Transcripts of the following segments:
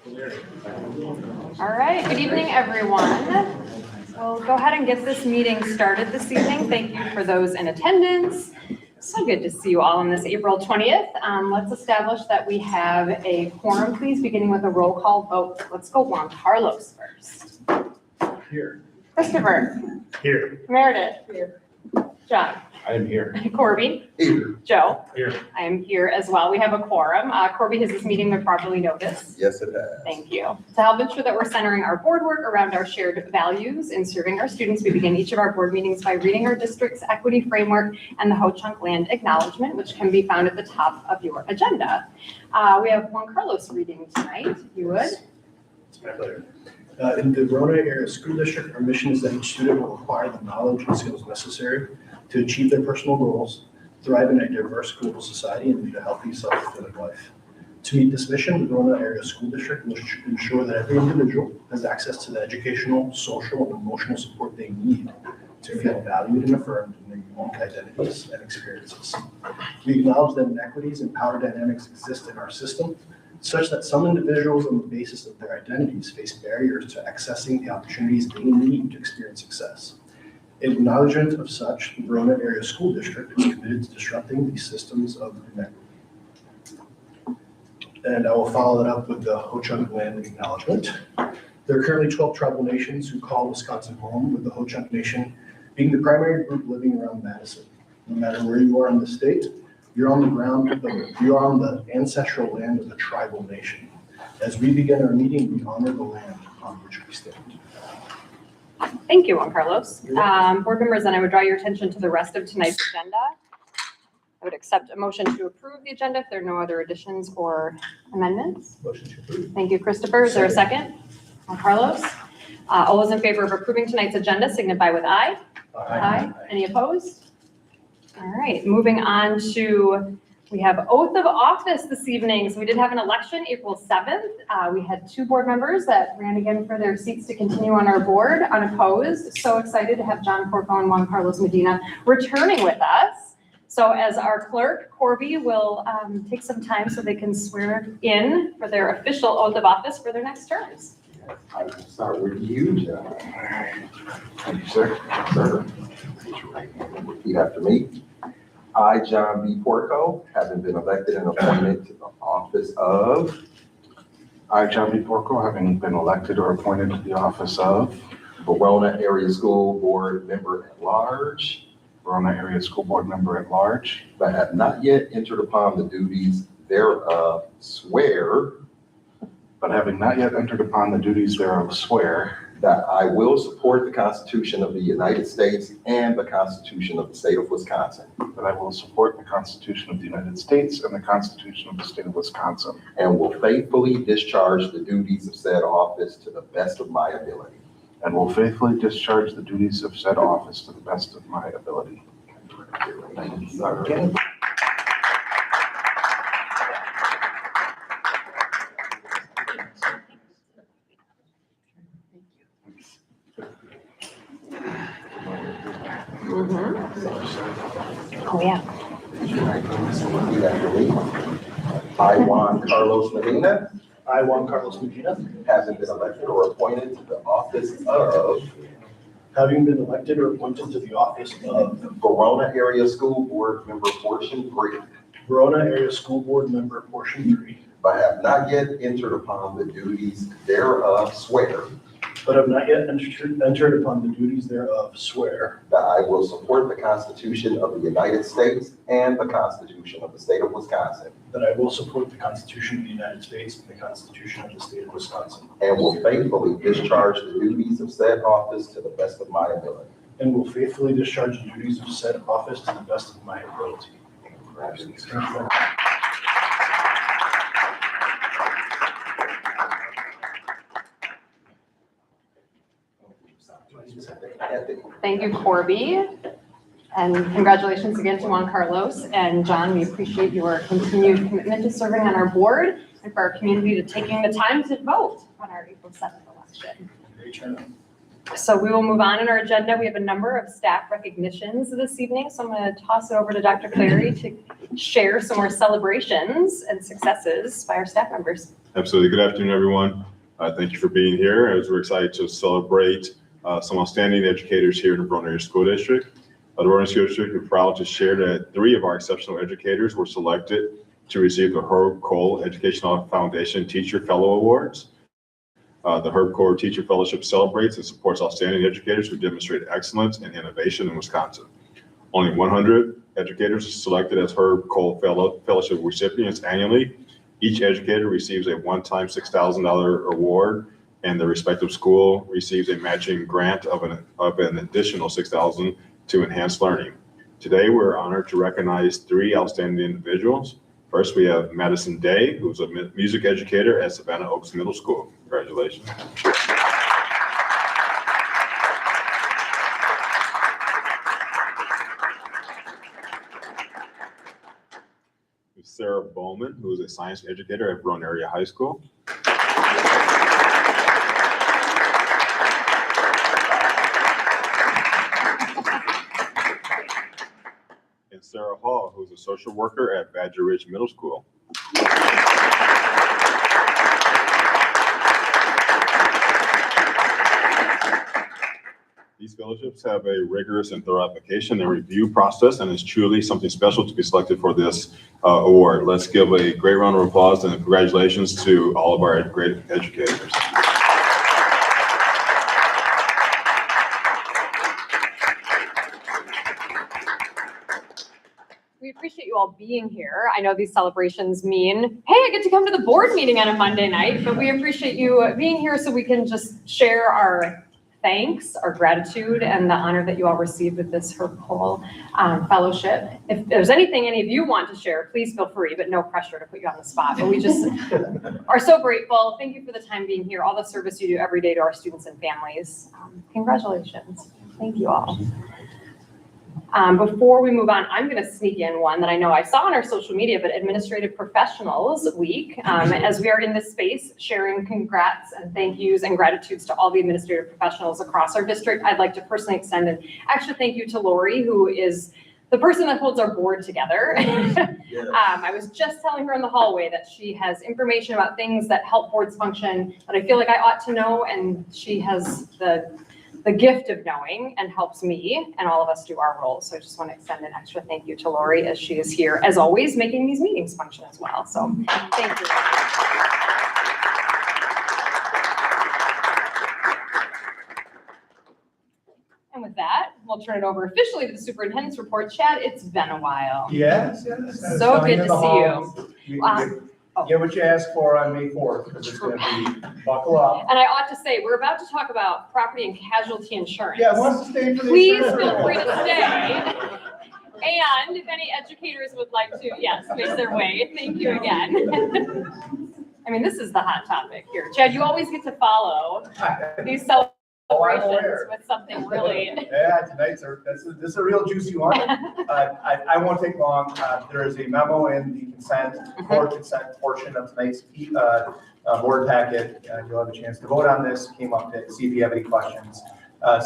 All right, good evening, everyone. We'll go ahead and get this meeting started this evening. Thank you for those in attendance. So good to see you all on this April 20th. Let's establish that we have a quorum, please, beginning with a roll call vote. Let's go Juan Carlos first. Here. Christopher. Here. Meredith. Here. John. I am here. Corby. Here. Joe. Here. I am here as well. We have a quorum. Corby, has this meeting been properly noticed? Yes, it has. Thank you. To help ensure that we're centering our board work around our shared values in serving our students, we begin each of our board meetings by reading our district's equity framework and the Ho-Chunk Land Acknowledgement, which can be found at the top of your agenda. We have Juan Carlos reading tonight, if you would. It's my pleasure. In the Verona Area School District, our mission is that each student will acquire the knowledge and skills necessary to achieve their personal goals, thrive in a diverse global society, and lead a healthy, self-fulfilling life. To meet this mission, the Verona Area School District will ensure that every individual has access to the educational, social, and emotional support they need to feel valued and affirmed in their unique identities and experiences. We acknowledge that inequities and power dynamics exist in our system, such that some individuals on the basis of their identities face barriers to accessing the opportunities they need to experience success. In acknowledgement of such, the Verona Area School District is committed to disrupting these systems of inequity. And I will follow that up with the Ho-Chunk Land Acknowledgement. There are currently 12 tribal nations who call Wisconsin home, with the Ho-Chunk Nation being the primary group living around Madison. No matter where you are in the state, you're on the ancestral land of the tribal nation. As we begin our meeting, we honor the land on which we stand. Thank you, Juan Carlos. Board members, then I would draw your attention to the rest of tonight's agenda. I would accept a motion to approve the agenda if there are no other additions or amendments. Motion to approve. Thank you, Christopher. Is there a second? Juan Carlos. All those in favor of approving tonight's agenda signify with aye. Aye. Any opposed? All right, moving on to, we have oath of office this evening. So we did have an election April 7th. We had 2 board members that ran again for their seats to continue on our board unopposed. So excited to have John Corpo and Juan Carlos Medina returning with us. So as our clerk, Corby will take some time so they can swear in for their official oath of office for their next terms. I will start with you, John. Thank you, sir. Sir, raise your right hand and repeat after me. I, John B. Porco, having been elected and appointed to the office of I, John B. Porco, having been elected or appointed to the office of Verona Area School Board Member at Large, Verona Area School Board Member at Large, but have not yet entered upon the duties thereof, swear but having not yet entered upon the duties thereof, swear that I will support the Constitution of the United States and the Constitution of the State of Wisconsin, that I will support the Constitution of the United States and the Constitution of the State of Wisconsin, and will faithfully discharge the duties of said office to the best of my ability. and will faithfully discharge the duties of said office to the best of my ability. Thank you. Okay. Oh, yeah. Repeat after me. I, Juan Carlos Medina, I, Juan Carlos Medina, having been elected or appointed to the office of having been elected or appointed to the office of Verona Area School Board Member Portion 3, Verona Area School Board Member Portion 3, but have not yet entered upon the duties thereof, swear but have not yet entered upon the duties thereof, swear that I will support the Constitution of the United States and the Constitution of the State of Wisconsin, that I will support the Constitution of the United States and the Constitution of the State of Wisconsin, and will faithfully discharge the duties of said office to the best of my ability. and will faithfully discharge the duties of said office to the best of my ability. Congratulations. Thank you, Corby. And congratulations again to Juan Carlos and John. We appreciate your continued commitment to serving on our board and for our community to taking the time to vote on our April 7th election. Great turnout. So we will move on in our agenda. We have a number of staff recognitions this evening. So I'm going to toss it over to Dr. Clary to share some more celebrations and successes by our staff members. Absolutely. Good afternoon, everyone. Thank you for being here, as we're excited to celebrate some outstanding educators here in the Verona Area School District. The Verona School District is proud to share that 3 of our exceptional educators were selected to receive the Herb Cole Educational Foundation Teacher Fellow Awards. The Herb Cole Teacher Fellowship celebrates and supports outstanding educators who demonstrate excellence and innovation in Wisconsin. Only 100 educators are selected as Herb Cole Fellowship recipients annually. Each educator receives a one-time $6,000 award, and the respective school receives a matching grant of an additional $6,000 to enhance learning. Today, we're honored to recognize 3 outstanding individuals. First, we have Madison Day, who's a music educator at Savannah Oaks Middle School. Congratulations. Sarah Bowman, who is a science educator at Verona Area High School. And Sarah Hall, who's a social worker at Badger Ridge Middle School. These fellowships have a rigorous and thorough application and review process, and it's truly something special to be selected for this award. Let's give a great round of applause and congratulations to all of our great educators. We appreciate you all being here. I know these celebrations mean, hey, I get to come to the board meeting on a Monday night, but we appreciate you being here so we can just share our thanks, our gratitude, and the honor that you all received with this Herb Cole Fellowship. If there's anything any of you want to share, please feel free, but no pressure to put you on the spot. But we just are so grateful. Thank you for the time being here, all the service you do every day to our students and families. Congratulations. Thank you all. Before we move on, I'm going to sneak in one that I know I saw on our social media, but Administrative Professionals Week, as we are in this space sharing congrats and thank yous and gratitudes to all the administrative professionals across our district. I'd like to personally extend an extra thank you to Lori, who is the person that holds our board together. I was just telling her in the hallway that she has information about things that help boards function that I feel like I ought to know, and she has the gift of knowing and helps me and all of us do our roles. So I just want to extend an extra thank you to Lori, as she is here, as always, making these meetings function as well. So thank you. And with that, we'll turn it over officially to the superintendent's report. Chad, it's been a while. Yes. So good to see you. Get what you asked for on May 4th, because it's going to be buckle up. And I ought to say, we're about to talk about property and casualty insurance. Yeah, wants to stay for the Please insurance feel report. free to stay. And if any educators would like to, yes, make their way. Thank you again. I mean, this is the hot topic here. Chad, you always get to follow these celebrations with something really. Yeah, this is a real juicy one. I won't take long. There is a memo in the board consent portion of tonight's board packet. You'll have a chance to vote on this. Came up to see if you have any questions.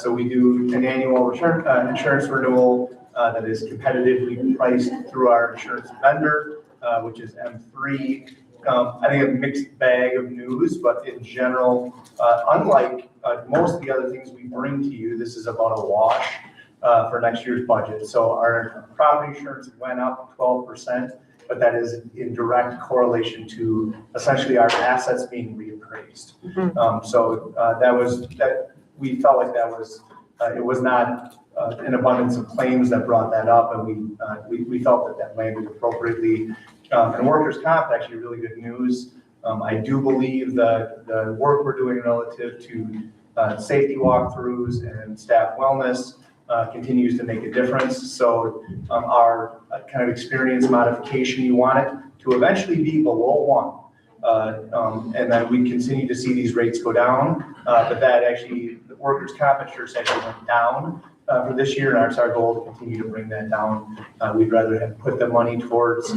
So we do an annual insurance renewal that is competitively priced through our insurance vendor, which is M3. I think a mixed bag of news, but in general, unlike most of the other things we bring to you, this is about a wash for next year's budget. So our property insurance went up 12%, but that is in direct correlation to essentially our assets being reappraised. We felt like that was, it was not an abundance of claims that brought that up, and we felt that landed appropriately. And workers' comp, actually really good news. I do believe that the work we're doing relative to safety walkthroughs and staff wellness continues to make a difference. So our kind of experience modification, you want it to eventually be below 1. And then we continue to see these rates go down, but that actually, the workers' comp insurance actually went down for this year, and it's our goal to continue to bring that down. We'd rather have put the money towards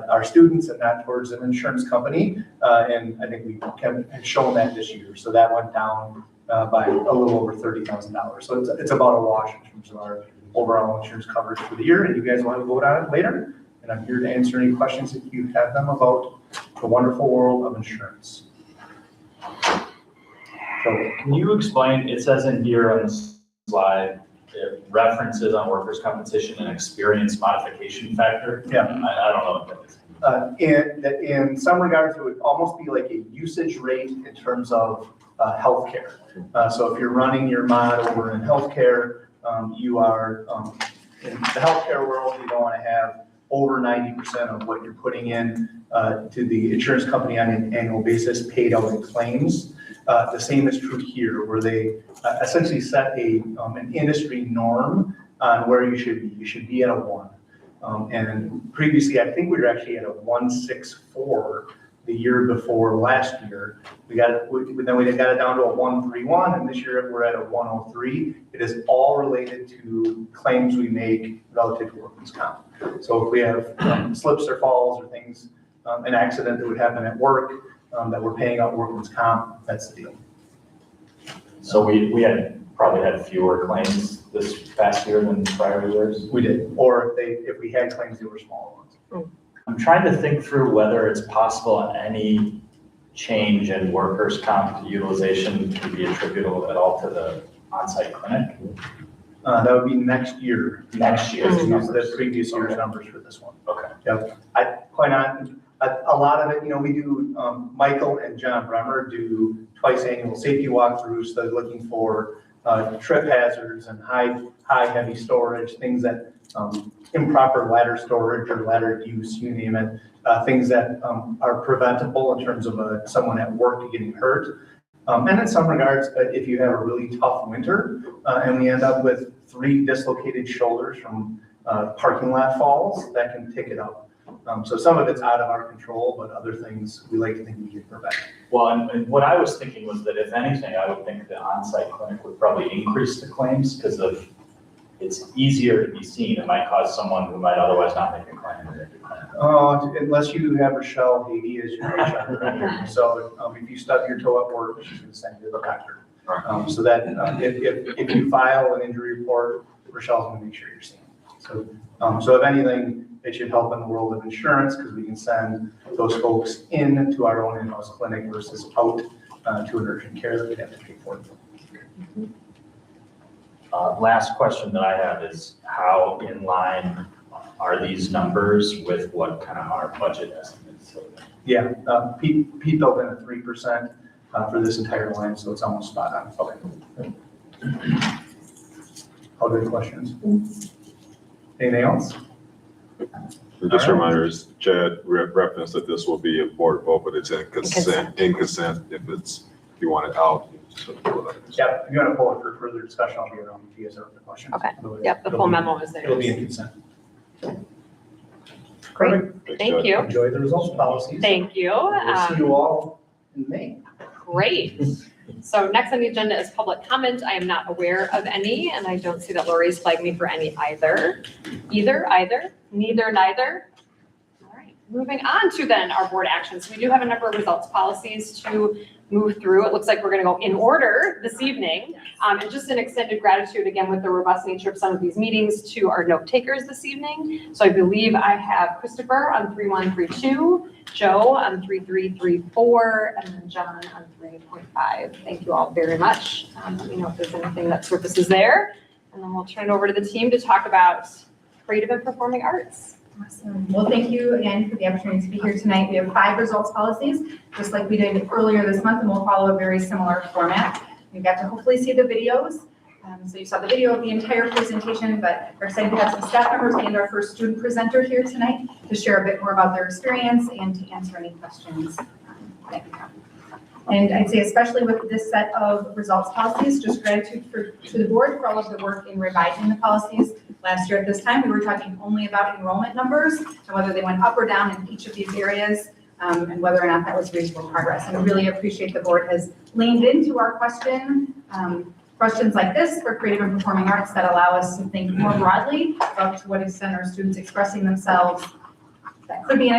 our students and not towards an insurance company, and I think we have shown that this year. So that went down by a little over $30,000. So it's about a wash in terms of our overall insurance coverage for the year, and you guys will have a vote on it later. And I'm here to answer any questions if you have them about the wonderful world of insurance. So, Can you explain, it says in here on the slide, it references on workers' compensation and experience modification factor? yeah. I don't know what that is. In some regards, it would almost be like a usage rate in terms of healthcare. So if you're running your mod over in healthcare, you are, in the healthcare world, you don't want to have over 90% of what you're putting in to the insurance company on an annual basis paid out in claims. The same is true here, where they essentially set an industry norm on where you should be. You should be at a 1. And previously, I think we were actually at a 164 the year before last year. Then we got it down to a 131, and this year we're at a 103. It is all related to claims we make relative to workman's comp. So if we have slips or falls or things, an accident that would happen at work that we're paying out workman's comp, that's the deal. So we probably had fewer claims this past year than prior years? We did. Or if we had claims, they were smaller ones. I'm trying to think through whether it's possible any change in workers' comp utilization can be attributable at all to the on-site clinic. That would be next year. Next year's Use numbers. the previous year's numbers for this one. Okay. Yep. Quite on, a lot of it, we do, Michael and John Bremer do twice annual safety walkthroughs. So they're looking for trip hazards and high heavy storage, things that improper ladder storage or ladder use, you name it, things that are preventable in terms of someone at work getting hurt. And in some regards, if you have a really tough winter and we end up with 3 dislocated shoulders from parking lot falls, that can tick it up. So some of it's out of our control, but other things we like to think we can prevent. Well, and what I was thinking was that if anything, I would think the on-site clinic would probably increase the claims because it's easier to be seen. It might cause someone who might otherwise not make a claim to make a claim. Unless you have Rochelle Haiti as your HR. So if you stub your toe at work, she's going to send you to the doctor. So that if you file an injury report, Rochelle's going to make sure you're seen. So if anything, it should help in the world of insurance because we can send those folks in to our own in-house clinic versus out to an urgent care that we'd have to pay for. Last question that I have is how in line are these numbers with what kind of our budget estimates? Yeah, Pete built in a 3% for this entire line, so it's almost spot on. Okay. All good questions. Anything else? Just a reminder, as Chad referenced that this will be a board vote, but it's in consent if you want it out. Yeah, if you want to pull it for further discussion, I'll be around if you guys have other questions. Okay. Otherwise, Yep, the it'll full be- memo is there. It'll be in consent. Great, Perfect. thank you. Enjoy the results policies. Thank you. We'll see you all in May. Great. So next on the agenda is public comment. I am not aware of any, and I don't see that Lori's flagged me for any either. Either, neither, neither. All right, moving on to then our board actions. We do have a number of results policies to move through. It looks like we're going to go in order this evening. And just an extended gratitude again with the robust nature of some of these meetings to our note takers this evening. So I believe I have Christopher on 3132, Joe on 3334, and then John on 3.5. Thank you all very much. Let me know if there's anything that surfaces there. And then we'll turn it over to the team to talk about creative and performing arts. Awesome. Well, thank you again for the opportunity to be here tonight. We have 5 results policies, just like we did earlier this month, and we'll follow a very similar format. You got to hopefully see the videos. So you saw the video of the entire presentation, but we're excited to have some staff members and our first student presenter here tonight to share a bit more about their experience and to answer any questions that you have. And I'd say especially with this set of results policies, just gratitude to the board for all of the work in revising the policies. Last year at this time, we were talking only about enrollment numbers and whether they went up or down in each of these areas and whether or not that was reasonable progress. And we really appreciate the board has leaned into our questions like this for creative and performing arts that allow us to think more broadly about to what extent are students expressing themselves. That could be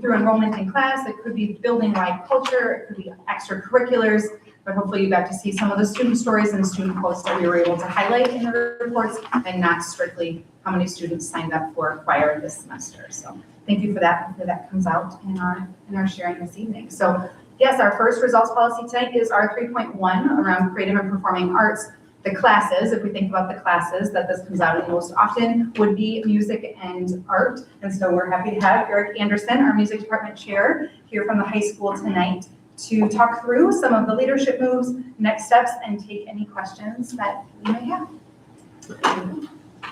through enrollment in class, it could be building wide culture, it could be extracurriculars, but hopefully you got to see some of the student stories and student quotes that we were able to highlight in the reports, and not strictly how many students signed up for choir this semester. So thank you for that. Hopefully that comes out in our sharing this evening. So yes, our first results policy tonight is our 3.1 around creative and performing arts. The classes, if we think about the classes that this comes out in most often, would be music and art. And so we're happy to have Eric Anderson, our music department chair, here from the high school tonight to talk through some of the leadership moves, next steps, and take any questions that you may have.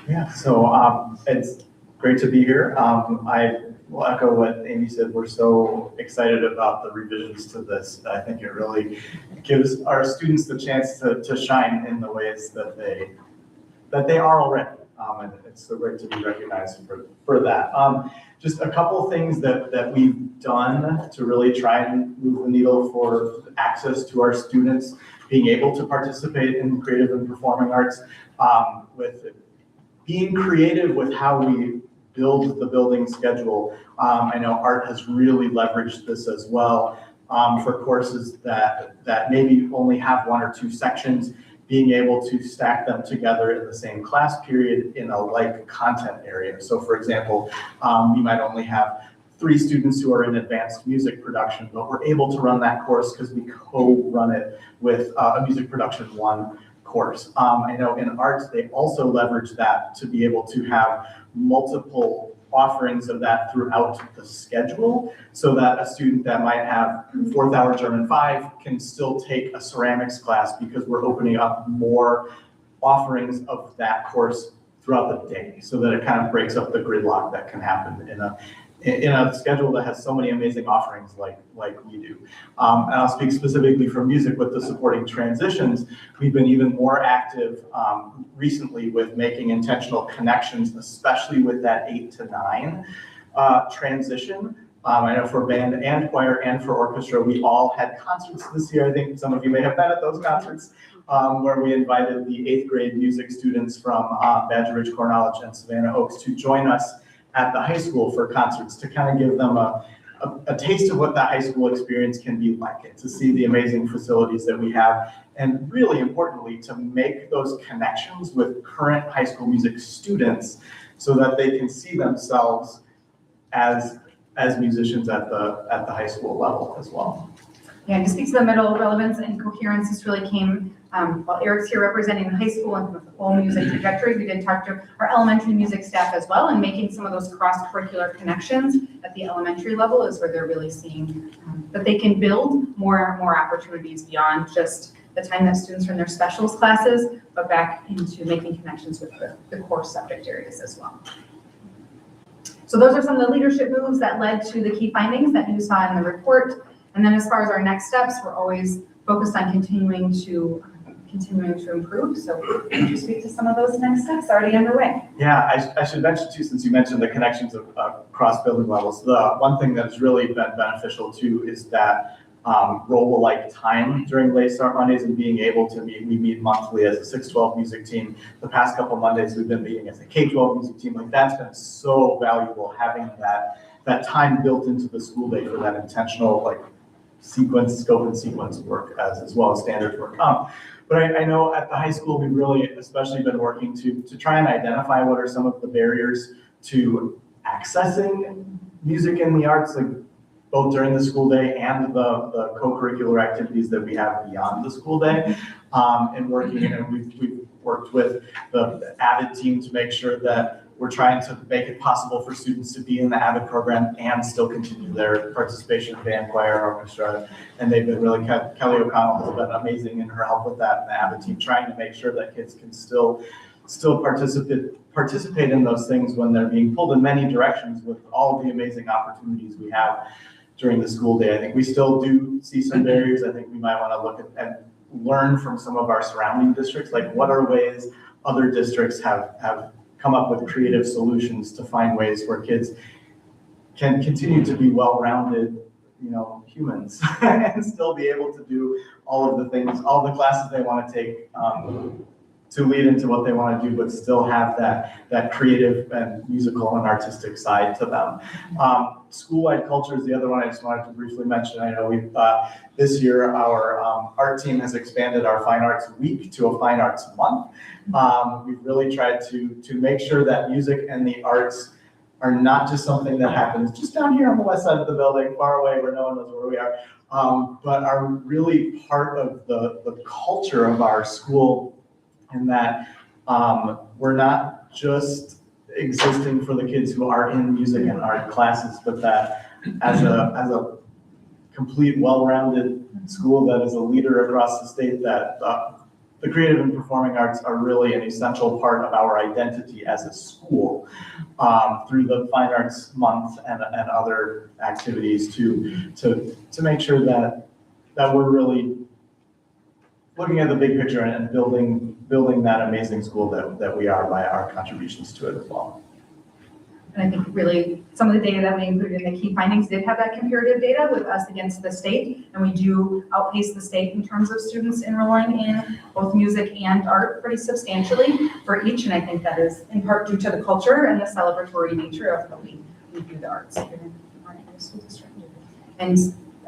Yeah, so it's great to be here. I will echo what Amy said. We're so excited about the revisions to this. I think it really gives our students the chance to shine in the ways that they are already. And it's so great to be recognized for that. Just a couple of things that we've done to really try and move the needle for access to our students being able to participate in creative and performing arts, with being creative with how we build the building schedule. I know art has really leveraged this as well, for courses that maybe only have 1 or 2 sections, being able to stack them together in the same class period in a like content area. So for example, you might only have 3 students who are in advanced music production, but we're able to run that course because we co-run it with a music production 1 course. I know in arts, they also leverage that to be able to have multiple offerings of that throughout the schedule, so that a student that might have 4th hour German 5 can still take a ceramics class because we're opening up more offerings of that course throughout the day, so that it kind of breaks up the gridlock that can happen in a schedule that has so many amazing offerings like we do. And I'll speak specifically for music with the supporting transitions. We've been even more active recently with making intentional connections, especially with that 8 to 9 transition. I know for band and choir and for orchestra, we all had concerts this year. I think some of you may have been at those concerts, where we invited the 8th grade music students from Badger Ridge Core Knowledge and Savannah Oaks to join us at the high school for concerts, to kind of give them a taste of what that high school experience can be like, and to see the amazing facilities that we have, and really importantly, to make those connections with current high school music students so that they can see themselves as musicians at the high school level as well. Yeah, and to speak to the middle relevance and coherence, this really came while Eric's here representing the high school and the whole music trajectory. We did talk to our elementary music staff as well, and making some of those cross-curricular connections at the elementary level is where they're really seeing that they can build more opportunities beyond just the time that students are in their specials classes, but back into making connections with the core subject areas as well. So those are some of the leadership moves that led to the key findings that you saw in the report. And then as far as our next steps, we're always focused on continuing to improve. So could you speak to some of those next steps already underway? Yeah, I should mention too, since you mentioned the connections of across building levels, the one thing that's really been beneficial too is that roll-alike time during Late Start Mondays, and being able to meet. We meet monthly as a 6-12 music team. The past couple Mondays we've been meeting as a K-12 music team. Like, that's been so valuable, having that time built into the school day for that intentional scope and sequence work as well as standards work. But I know at the high school, we've really especially been working to try and identify what are some of the barriers to accessing music and the arts, like both during the school day and the co-curricular activities that we have beyond the school day. And we've worked with the AVID team to make sure that we're trying to make it possible for students to be in the AVID program and still continue their participation in band, choir, orchestra. And they've been really, Kelly O'Connell has been amazing in her help with that, and the AVID team, trying to make sure that kids can still participate in those things when they're being pulled in many directions with all of the amazing opportunities we have during the school day. I think we still do see some barriers. I think we might want to look at and learn from some of our surrounding districts, like what are ways other districts have come up with creative solutions to find ways where kids can continue to be well-rounded, humans and still be able to do all of the things, all the classes they want to take, lead into what they want to do, but still have that creative and musical and artistic side to them. School-wide culture is the other one I just wanted to briefly mention. I know we've, this year, our art team has expanded our Fine Arts Week to a Fine Arts Month. We've really tried to make sure that music and the arts are not just something that happens just down here on the west side of the building, far away where no one knows where we are, but are really part of the culture of our school, in that we're not just existing for the kids who are in music and art classes, but that as a complete, well-rounded school that is a leader across the state, that the creative and performing arts are really an essential part of our identity as a school, through the Fine Arts Month and other activities to make sure that we're really looking at the big picture and building that amazing school that we are by our contributions to it as well. And I think really some of the data that we included in the key findings did have that comparative data with us against the state. And we do outpace the state in terms of students enrolling in both music and art pretty substantially for each. And I think that is in part due to the culture and the celebratory nature of how we do the arts here in our school district.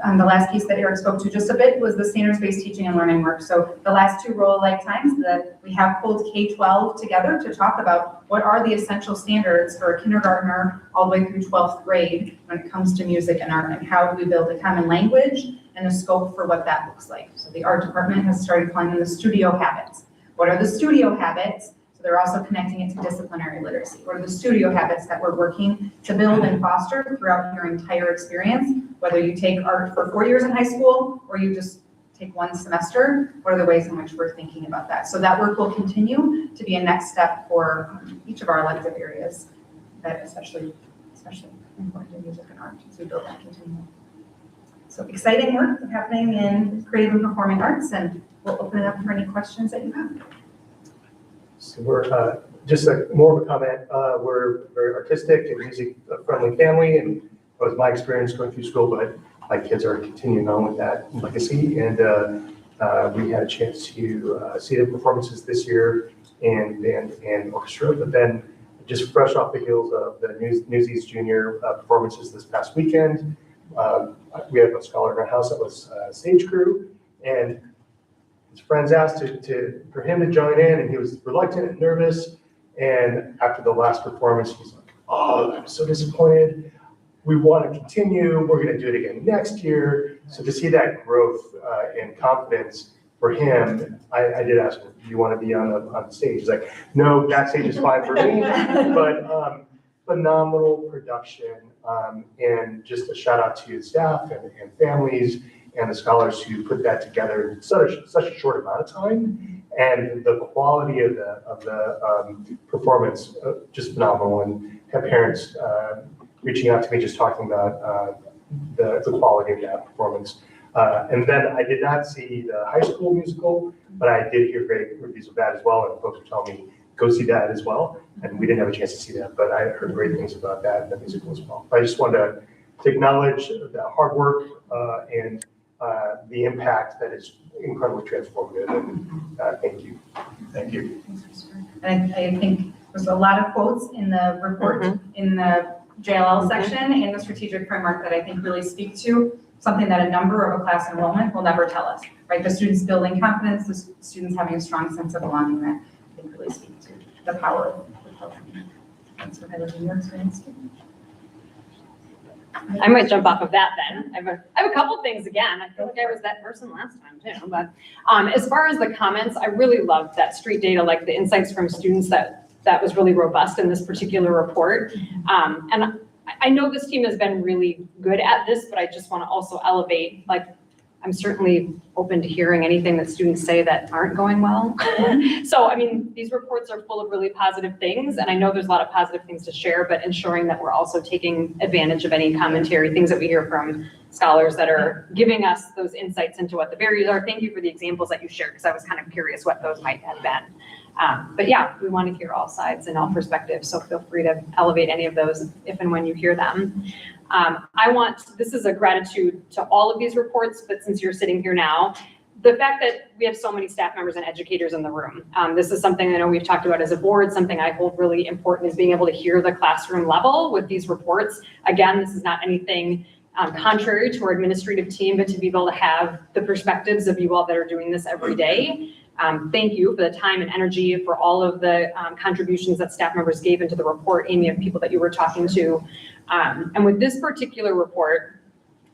And the last piece that Eric spoke to just a bit was the standards-based teaching and learning work. So the last two role-alike times that we have pulled K-12 together to talk about what are the essential standards for a kindergartner all the way through 12th grade when it comes to music and art, and how do we build a common language and a scope for what that looks like. So the art department has started calling them the studio habits. What are the studio habits? So they're also connecting it to disciplinary literacy. What are the studio habits that we're working to build and foster throughout your entire experience? Whether you take art for 4 years in high school or you just take one semester, what are the ways in which we're thinking about that? So that work will continue to be a next step for each of our elective areas, that especially important in music and art as we build that continuum. So exciting work happening in creative and performing arts, and we'll open it up for any questions that you have. So we're just more of a comment. We're very artistic and music-friendly family, and that was my experience going through school, but my kids are continuing on with that legacy. And we had a chance to see the performances this year in band and orchestra, but then just fresh off the heels of the Newsies Junior performances this past weekend, we have a scholar in our house that was stage crew, and his friends asked for him to join in, and he was reluctant and nervous. And after the last performance, he's like, "Oh, I'm so disappointed. We want to continue. We're going to do it again next year." So to see that growth and confidence for him, I did ask him, "Do you want to be on the stage?" He's like, "No, backstage is fine for me." But phenomenal production, and just a shout out to staff and families and the scholars who put that together in such a short amount of time, and the quality of the performance just phenomenal. And have parents reaching out to me, just talking about the quality of that performance. And then I did not see the high school musical, but I did hear great reviews of that as well, and folks were telling me go see that as well. And we didn't have a chance to see that, but I heard great things about that and the musical as well. I just wanted to acknowledge the hard work and the impact that is incredibly transformative. And thank you. Thank you. And I think there's a lot of quotes in the report, in the JLL section and the strategic framework that I think really speak to something that a number of a class enrollment will never tell us, right? The students building confidence, the students having a strong sense of belonging, that I think really speak to the power of the program. Thanks for highlighting your experience too. I might jump off of that then. I have a couple things again. I feel like I was that person last time too. But as far as the comments, I really loved that street data, like the insights from students that was really robust in this particular report. And I know this team has been really good at this, but I just want to also elevate, like, I'm certainly open to hearing anything that students say that aren't going well. So, I mean, these reports are full of really positive things, and I know there's a lot of positive things to share, but ensuring that we're also taking advantage of any commentary, things that we hear from scholars that are giving us those insights into what the barriers are. Thank you for the examples that you shared, because I was kind of curious what those might have been. But yeah, we want to hear all sides and all perspectives, so feel free to elevate any of those if and when you hear them. This is a gratitude to all of these reports, but since you're sitting here now, the fact that we have so many staff members and educators in the room. This is something I know we've talked about as a board, something I hold really important is being able to hear the classroom level with these reports. Again, this is not anything contrary to our administrative team, but to be able to have the perspectives of you all that are doing this every day. Thank you for the time and energy, for all of the contributions that staff members gave into the report, Amy, and people that you were talking to. And with this particular report,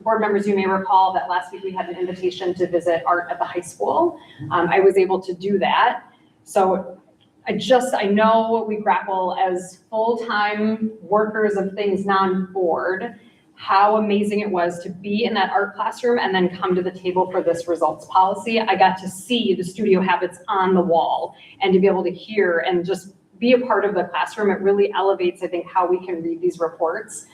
board members, you may recall that last week we had an invitation to visit art at the high school. I was able to do that. So I know we grapple as full-time workers of things non-board, how amazing it was to be in that art classroom and then come to the table for this results policy. I got to see the studio habits on the wall and to be able to hear and just be a part of the classroom. It really elevates, I think, how we can read these reports.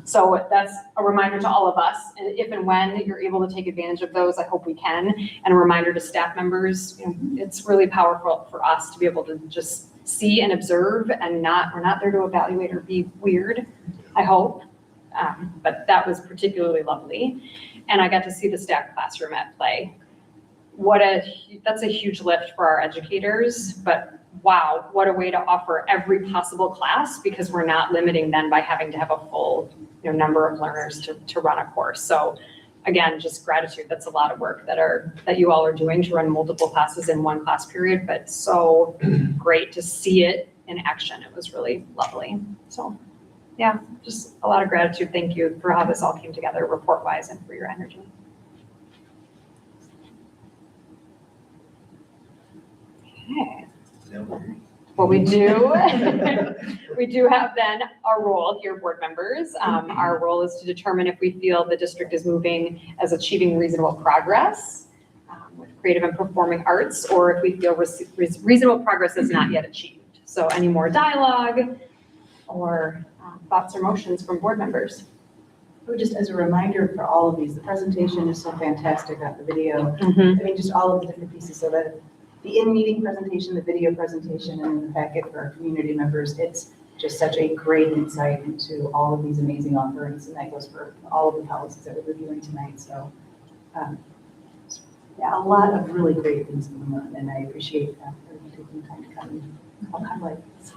So that's a reminder to all of us, and if and when you're able to take advantage of those, I hope we can. And a reminder to staff members, it's really powerful for us to be able to just see and observe and we're not there to evaluate or be weird, I hope. But that was particularly lovely. And I got to see the staff classroom at play. That's a huge lift for our educators, but wow, what a way to offer every possible class, because we're not limiting them by having to have a full number of learners to run a course. So again, just gratitude. That's a lot of work that you all are doing to run multiple classes in one class period, but so great to see it in action. It was really lovely. So yeah, just a lot of gratitude. Thank you for how this all came together report-wise and for your energy. Okay. Well, we do have then our role here, board members. Our role is to determine if we feel the district is moving as achieving reasonable progress with creative and performing arts, or if we feel reasonable progress is not yet achieved. So any more dialogue or thoughts or motions from board members? Just as a reminder for all of these, the presentation is so fantastic on the video. Mm-hmm. I mean, just all of the different pieces. So that the in-meeting presentation, the video presentation, and the packet for our community members, it's just such a great insight into all of these amazing offerings, and that goes for all of the policies that we're reviewing tonight. So yeah, a lot of really great things going on, and I appreciate everyone taking the time to come and help highlight this.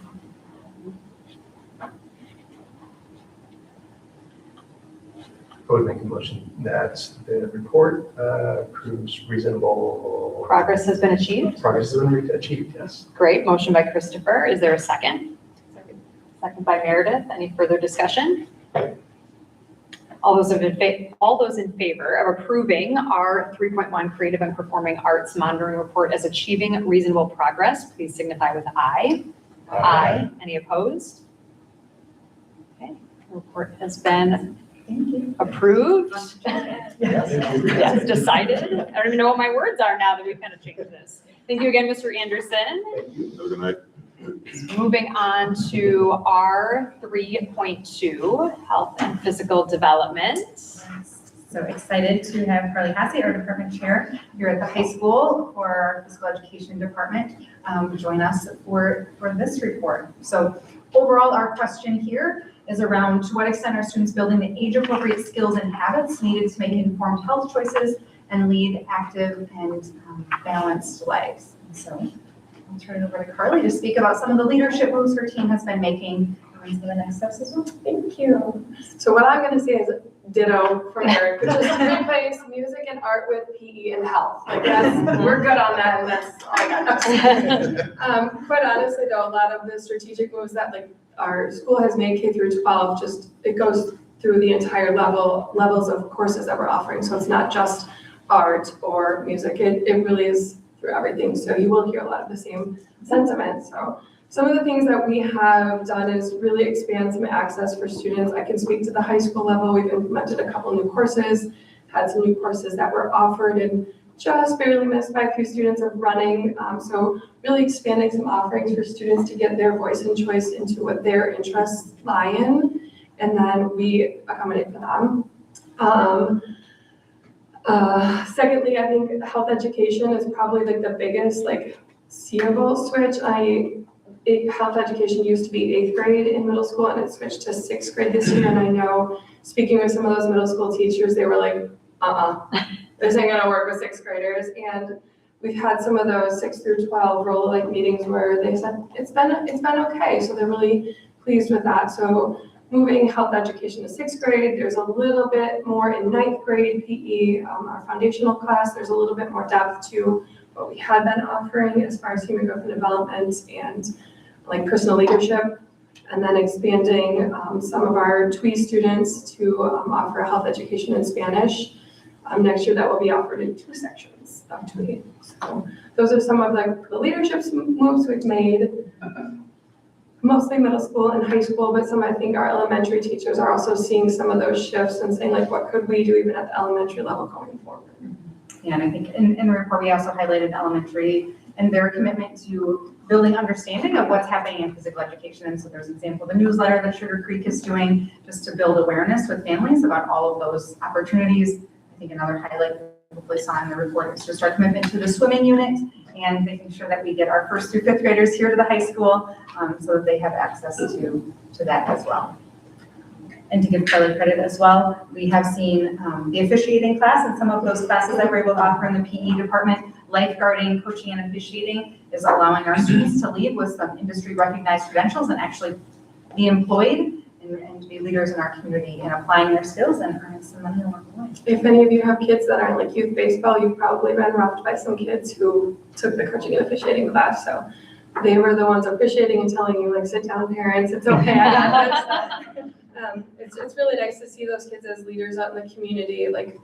I would make a motion that the report proves reasonable. Progress has been achieved. Progress has been achieved, yes. Great, motion by Christopher. Is there a second? Second by Meredith. Any further discussion? All those in favor of approving our 3.1 Creative and Performing Arts Monitoring Report as achieving reasonable progress, please signify with aye. Aye. Any opposed? Okay, the report has been approved. Yes, decided. I don't even know what my words are now that we've kind of changed this. Thank you again, Mr. Anderson. Thank you. Have a good night. Moving on to R 3.2, Health and Physical Development. So excited to have Carly Hassey, our department chair, here at the high school for our physical education department, join us for this report. So overall, our question here is around to what extent are students building the age-appropriate skills and habits needed to make informed health choices and lead active and balanced lives. And so I'll turn it over to Carly to speak about some of the leadership moves her team has been making and some of the next steps as well. Thank you. So what I'm going to say is ditto from Eric, which is to replace music and art with PE and health. Like we're good on that, and that's all I got. Quite honestly, though, a lot of the strategic moves that our school has made K through 12, it goes through the entire levels of courses that we're offering. So it's not just art or music. It really is through everything. So you will hear a lot of the same sentiments. So some of the things that we have done is really expand some access for students. I can speak to the high school level. We've implemented a couple new courses, had some new courses that were offered and just barely missed by a few students of running. So really expanding some offerings for students to get their voice and choice into what their interests lie in, and then we accommodate for them. Secondly, I think health education is probably the biggest seeable switch. Health education used to be 8th grade in middle school, and it switched to 6th grade this year. And I know, speaking with some of those middle school teachers, they were this ain't gonna work with sixth graders. And we've had some of those 6 through 12 roll-like meetings where they said, it's been okay. So they're really pleased with that. So moving health education to sixth grade, there's a little bit more in ninth grade PE, our foundational class, there's a little bit more depth to what we had been offering as far as human growth and development and like personal leadership. And then expanding some of our TWE students to offer health education in Spanish. Next year that will be offered in 2 sections of TWE. So those are some of the leadership moves we've made, mostly middle school and high school, but I think our elementary teachers are also seeing some of those shifts and saying like, what could we do even at the elementary level going forward? Yeah, and I think in the report, we also highlighted elementary and their commitment to building understanding of what's happening in physical education. And so there's an example of the newsletter that Sugar Creek is doing just to build awareness with families about all of those opportunities. I think another highlight we hopefully saw in the report is just our commitment to the swimming unit and making sure that we get our 1st through 5th graders here to the high school so that they have access to that as well. And to give Charlie credit as well, we have seen the officiating class and some of those classes that we're able to offer in the PE department, lifeguarding, coaching, and officiating is allowing our students to lead with some industry recognized credentials and actually be employed and to be leaders in our community and applying their skills and earning some money along the way. If any of you have kids that are in like youth baseball, you've probably been roughed by some kids who took the coaching and officiating class. So they were the ones officiating and telling you like, sit down parents, it's okay, I got this. It's really nice to see those kids as leaders out in the community, like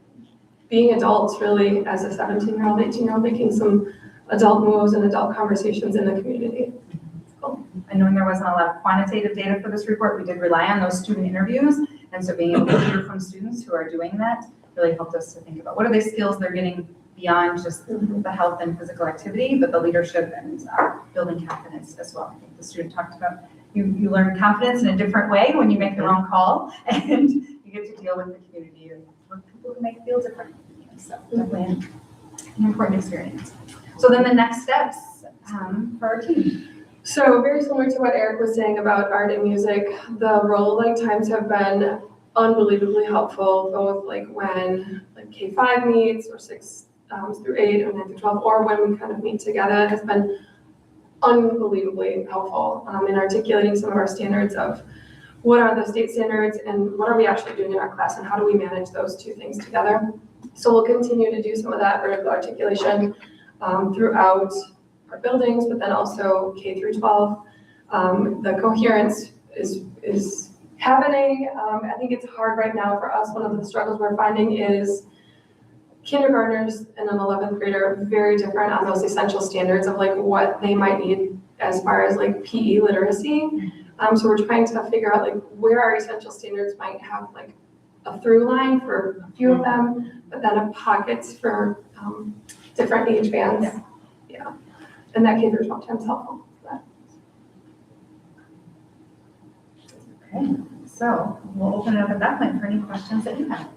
being adults really as a 17-year-old, 18-year-old, making some adult moves and adult conversations in the community. Cool. And knowing there wasn't a lot of quantitative data for this report, we did rely on those student interviews. And so being able to hear from students who are doing that really helped us to think about what are the skills they're getting beyond just the health and physical activity, but the leadership and building confidence as well. I think the student talked about you learn confidence in a different way when you make the wrong call and you get to deal with the community and with people who make feel different. So definitely an important experience. So then the next steps for our team. So very similar to what Eric was saying about art and music, the roll-like times have been unbelievably helpful, both like when like K-5 meets or 6 through 8 or 9 through 12, or when we kind of meet together. It has been unbelievably helpful in articulating some of our standards of what are the state standards and what are we actually doing in our class and how do we manage those 2 things together. So we'll continue to do some of that vertical articulation throughout our buildings, but then also K through 12. The coherence is happening. I think it's hard right now for us. One of the struggles we're finding is kindergartners and an 11th grader are very different on those essential standards of like what they might need as far as like PE literacy. So we're trying to figure out like where our essential standards might have like a through line for a few of them, but then a pockets for different age bands. Yeah. And that K through 12 time is helpful for that. Okay, so we'll open it up at that point for any questions that you have.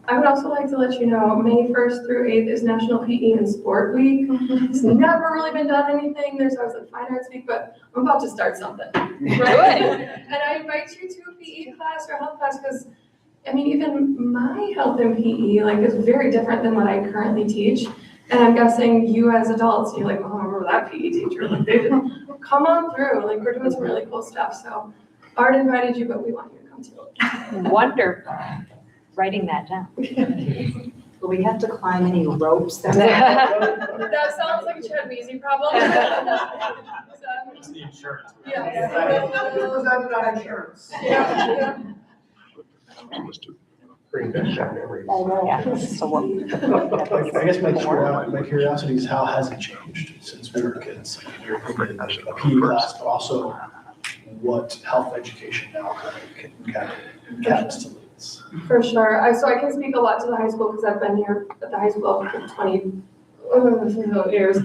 I would also like to let you know, May 1st through 8th is National PE and Sport Week. It's never really been done anything. There's always a Fine Arts Week, but I'm about to start something. Right? And I invite you to a PE class or health class because, I mean, even my health and PE like is very different than what I currently teach. And I'm guessing you as adults, you're like, oh, I remember that PE teacher. Like they did come on through. Like we're doing some really cool stuff. So Art invited you, but we want you to come too. Wonderful. Writing that down. Will we have to climb any ropes? That sounds like a Chad Weezy problem. It's the insurance. Yeah. Presented on insurance. Yeah. Bring back that memory. Yeah, so I guess my curiosity is how has it changed since we were kids? Like if you're thinking a PE class, but also what health education now can encapsulate. For sure. So I can speak a lot to the high school because I've been here at the high school for 20 years.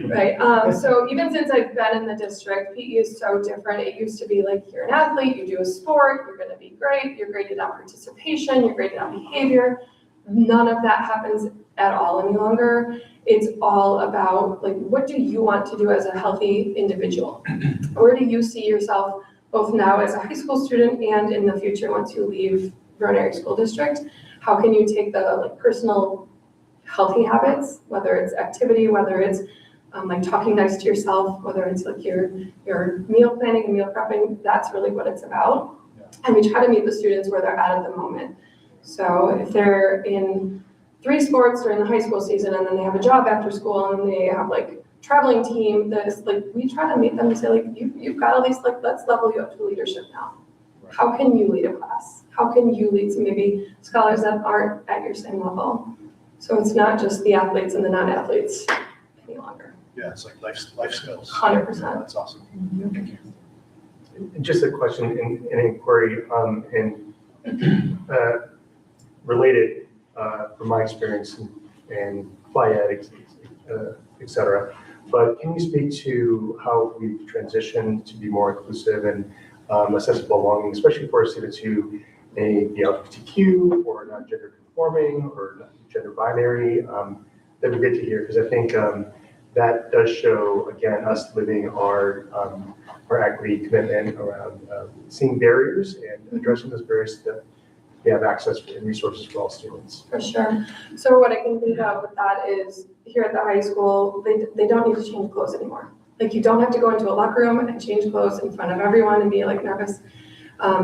Right. So even since I've been in the district, PE is so different. It used to be like you're an athlete, you do a sport, you're going to be great, you're graded on participation, you're graded on behavior. None of that happens at all any longer. It's all about like, what do you want to do as a healthy individual? Where do you see yourself both now as a high school student and in the future once you leave Verona Area School District? How can you take the like personal healthy habits, whether it's activity, whether it's like talking nice to yourself, whether it's like your meal planning and meal prepping, that's really what it's about. And we try to meet the students where they're at the moment. So if they're in 3 sports during the high school season and then they have a job after school and they have like traveling team, that's like, we try to meet them and say like, you've got all these, like, let's level you up to leadership now. How can you lead a class? How can you lead some maybe scholars that aren't at your same level? So it's not just the athletes and the non-athletes any longer. Yeah, it's like life skills. 100%. Yeah, that's awesome. Thank you. And just a question and inquiry, related from my experience in FlyEd, et cetera. But can you speak to how we've transitioned to be more inclusive and assess belonging, especially for students who may be LGBTQ or not gender conforming or not gender binary? That'd be good to hear, because I think that does show, again, us living our equity commitment around seeing barriers and addressing those barriers that we have access to and resources for all students. For sure. So what I can think of with that is here at the high school, they don't need to change clothes anymore. Like you don't have to go into a locker room and change clothes in front of everyone and be like nervous.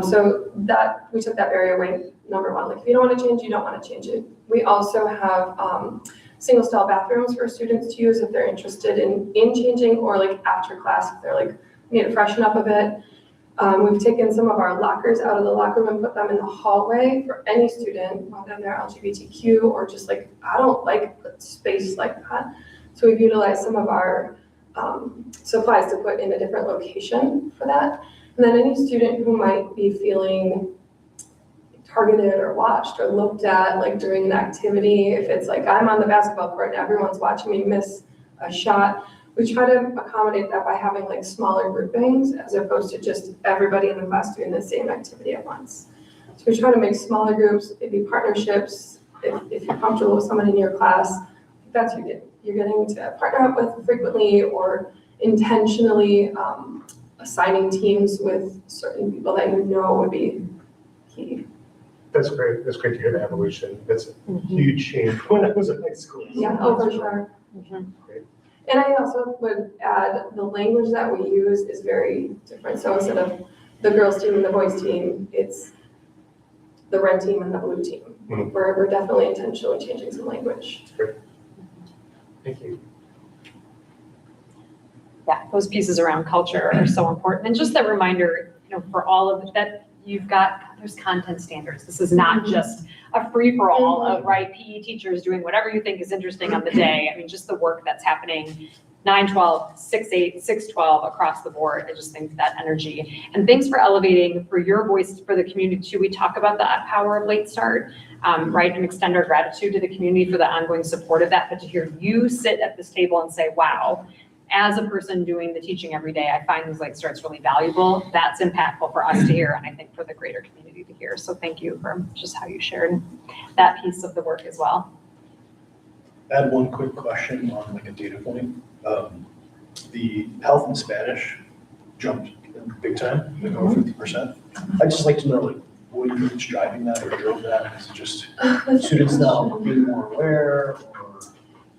So that we took that barrier away, number one. Like if you don't want to change, you don't want to change it. We also have single stall bathrooms for students to use if they're interested in changing, or like after class if they're like need to freshen up a bit. We've taken some of our lockers out of the locker room and put them in the hallway for any student, whether they're LGBTQ or just like, I don't like space like that. So we've utilized some of our supplies to put in a different location for that. And then any student who might be feeling targeted or watched or looked at like during an activity, if it's like I'm on the basketball court and everyone's watching me miss a shot, we try to accommodate that by having like smaller groupings as opposed to just everybody in the class doing the same activity at once. So we try to make smaller groups, maybe partnerships. If you're comfortable with someone in your class, that's who you're getting to partner up with frequently or intentionally assigning teams with certain people that you know would be key. That's great. That's great to hear the evolution. That's a huge change when I was in high school. Yeah, oh, for sure. Great. And I also would add the language that we use is very different. So instead of the girls team and the boys team, it's the red team and the blue team. We're definitely intentionally changing some language. Great. Thank you. Yeah, those pieces around culture are so important. And just that reminder, for all of it, that there's content standards. This is not just a free-for-all of, right, PE teachers doing whatever you think is interesting on the day. I mean, just the work that's happening 9/12, 6/8, 6/12 across the board. I just think that energy. And thanks for elevating for your voice for the community too. We talk about the power of late start, right, and extend our gratitude to the community for the ongoing support of that. But to hear you sit at this table and say, wow, as a person doing the teaching every day, I find these late starts really valuable. That's impactful for us to hear, and I think for the greater community to hear. So thank you for just how you shared that piece of the work as well. I had one quick question on like a data point. The health in Spanish jumped big time, like over 50%. I'd just like to know like what do you think's driving that or drove that? Is it just students now being more aware?